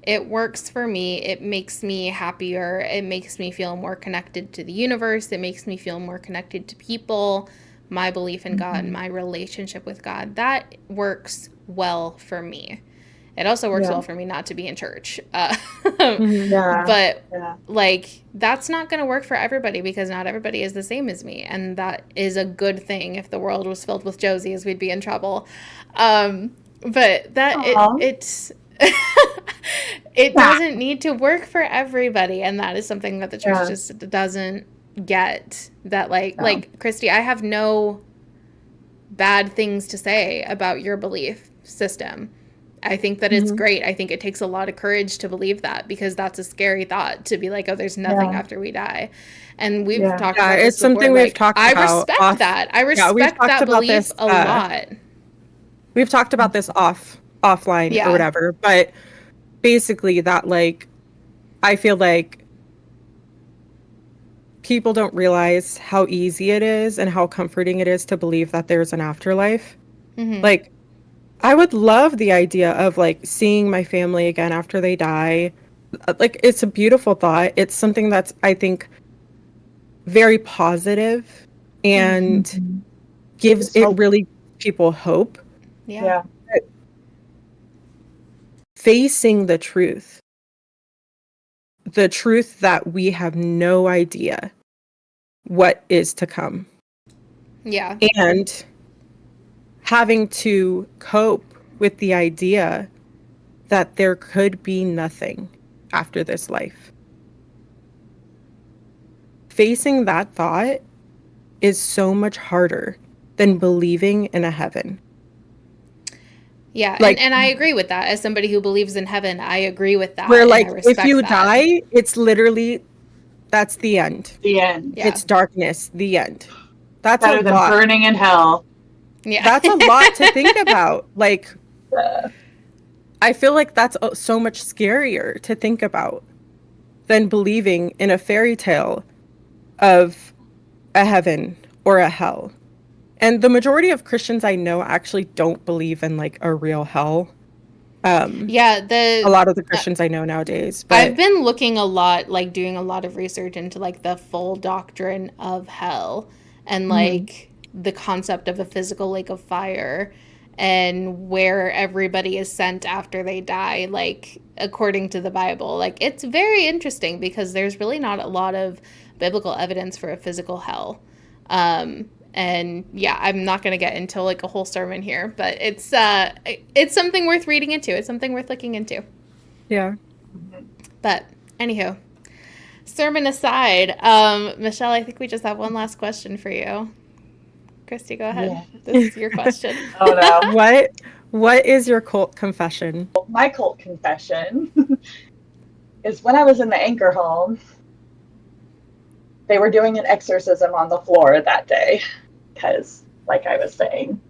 It works for me. It makes me happier. It makes me feel more connected to the universe. It makes me feel more connected to people. My belief in God, my relationship with God, that works well for me. It also works well for me not to be in church. But, like, that's not going to work for everybody because not everybody is the same as me. And that is a good thing. If the world was filled with Josies, we'd be in trouble. But it's it doesn't need to work for everybody, and that is something that the church just doesn't get. That like Christy, I have no bad things to say about your belief system. I think that it's great. I think it takes a lot of courage to believe that because that's a scary thought to be like, oh, there's nothing after we die. And we've talked about this it's before. something we've talked I about. respect that. I respect that belief a lot. We've talked about this offline or whatever, but basically that, like, I feel like people don't realize how easy it is and how comforting it is to believe that there's an afterlife. Like, I would love the idea of, like, seeing my family again after they die. Like, it's a beautiful thought. It's something that's, I think, very positive and gives it really people hope. Yeah. Facing the truth that we have no idea what is to come. Yeah. And having to cope with the idea that there could be nothing after this life. Facing that thought is so much harder than believing in a heaven. Yeah, Like, and I agree with that. As somebody who believes in heaven, I agree with that. where, like, and I respect if you that. die, it's literally, that's the end. The end. Yeah. It's darkness, the end. That's Better a than lot. burning in hell. Yeah. That's a lot to think about. Like, I feel like that's so much scarier to think about than believing in a fairy tale of a heaven or a hell. And the majority of Christians I know actually don't believe in, like, a real hell. Yeah, a lot of the Christians I know nowadays. But I've been looking a lot, like doing a lot of research into like the full doctrine of hell and like the concept of a physical lake of fire and where everybody is sent after they die, like according to the Bible. Like it's very interesting because there's really not a lot of biblical evidence for a physical hell. And yeah, I'm not going to get into like a whole sermon here, but it's something worth reading into. It's something worth looking into. yeah. But anywho, sermon aside, Michelle, I think we just have one last question for you. Christy, go ahead. Yeah. This is your question. Oh no. What is your cult confession? My cult confession is when I was in the Anchor home, they were doing an exorcism on the floor that day. Because, like I was saying,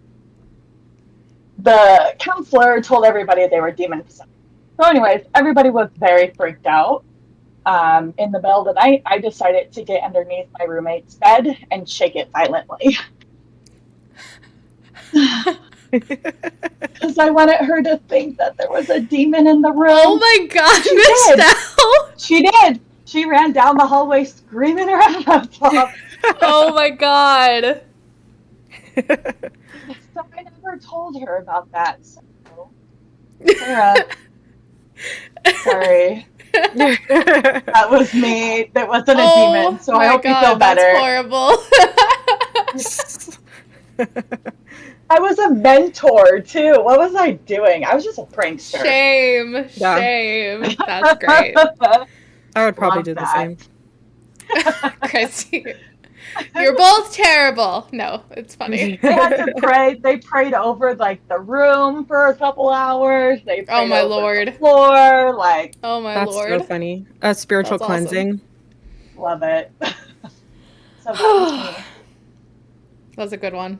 the counselor told everybody they were demon possessed. So anyways, everybody was very freaked out. In the middle of the night, I decided to get underneath my roommate's bed and shake it violently. Because I wanted her to think that there was a demon in the room. Oh my God, Michelle! She did. She ran down the hallway screaming her ass off. Oh my God. So I never told her about that. So, Sarah, sorry. That was me. That wasn't a demon. So I hope you feel better. That's horrible. I was a mentor too. What was I doing? I was just a prankster. Shame. That's great. I would probably do the same. Christy. You're both terrible. No, it's funny. They had to pray. They prayed over like the room for a couple hours. They Oh prayed my over the lord. floor. Like, Oh my That's so lord. funny. A spiritual That's awesome. cleansing. love it. So that was That me. was a good one.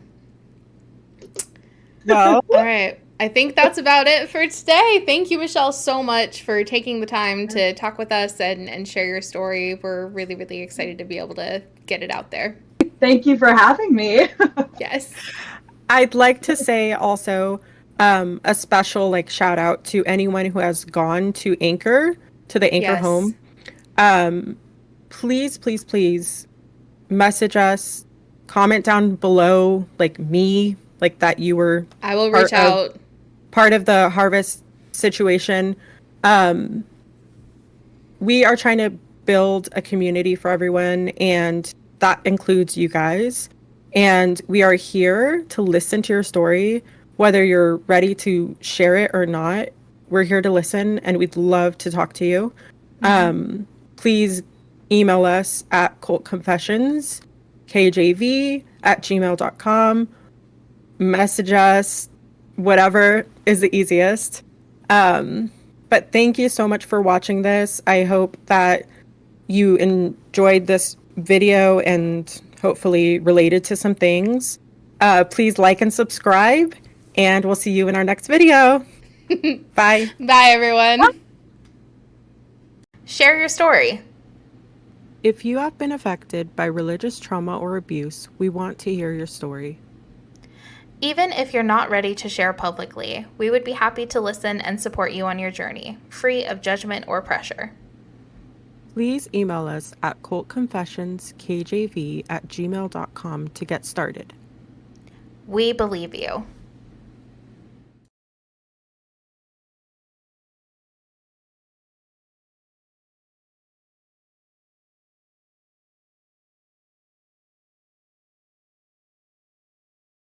Well, All right. I think that's about it for today. Thank you, Michelle, so much for taking the time to talk with us and share your story. We're really, really excited to be able to get it out there. Thank you for having me. Yes. I'd like to say also a special like shout out to anyone who has gone to Anchor, to the Anchor Yes. home. Please, please, please message us, comment down below, like me, like that you were I will reach part of out. part of the harvest situation. Um, we are trying to build a community for everyone, and that includes you guys. And we are here to listen to your story, whether you're ready to share it or not. We're here to listen, and we'd love to talk to you. Please email us at cultconfessionskjv@gmail.com. Message us, whatever is the easiest. Um, but thank you so much for watching this. I hope that you enjoyed this video and hopefully related to some things. Please like and subscribe, and we'll see you in our next video. Bye. Bye, everyone. Share your story. If you have been affected by religious trauma or abuse, we want to hear your story. Even if you're not ready to share publicly, we would be happy to listen and support you on your journey, free of judgment or pressure. Please email us at cultconfessionskjv@gmail.com to get started. We believe you.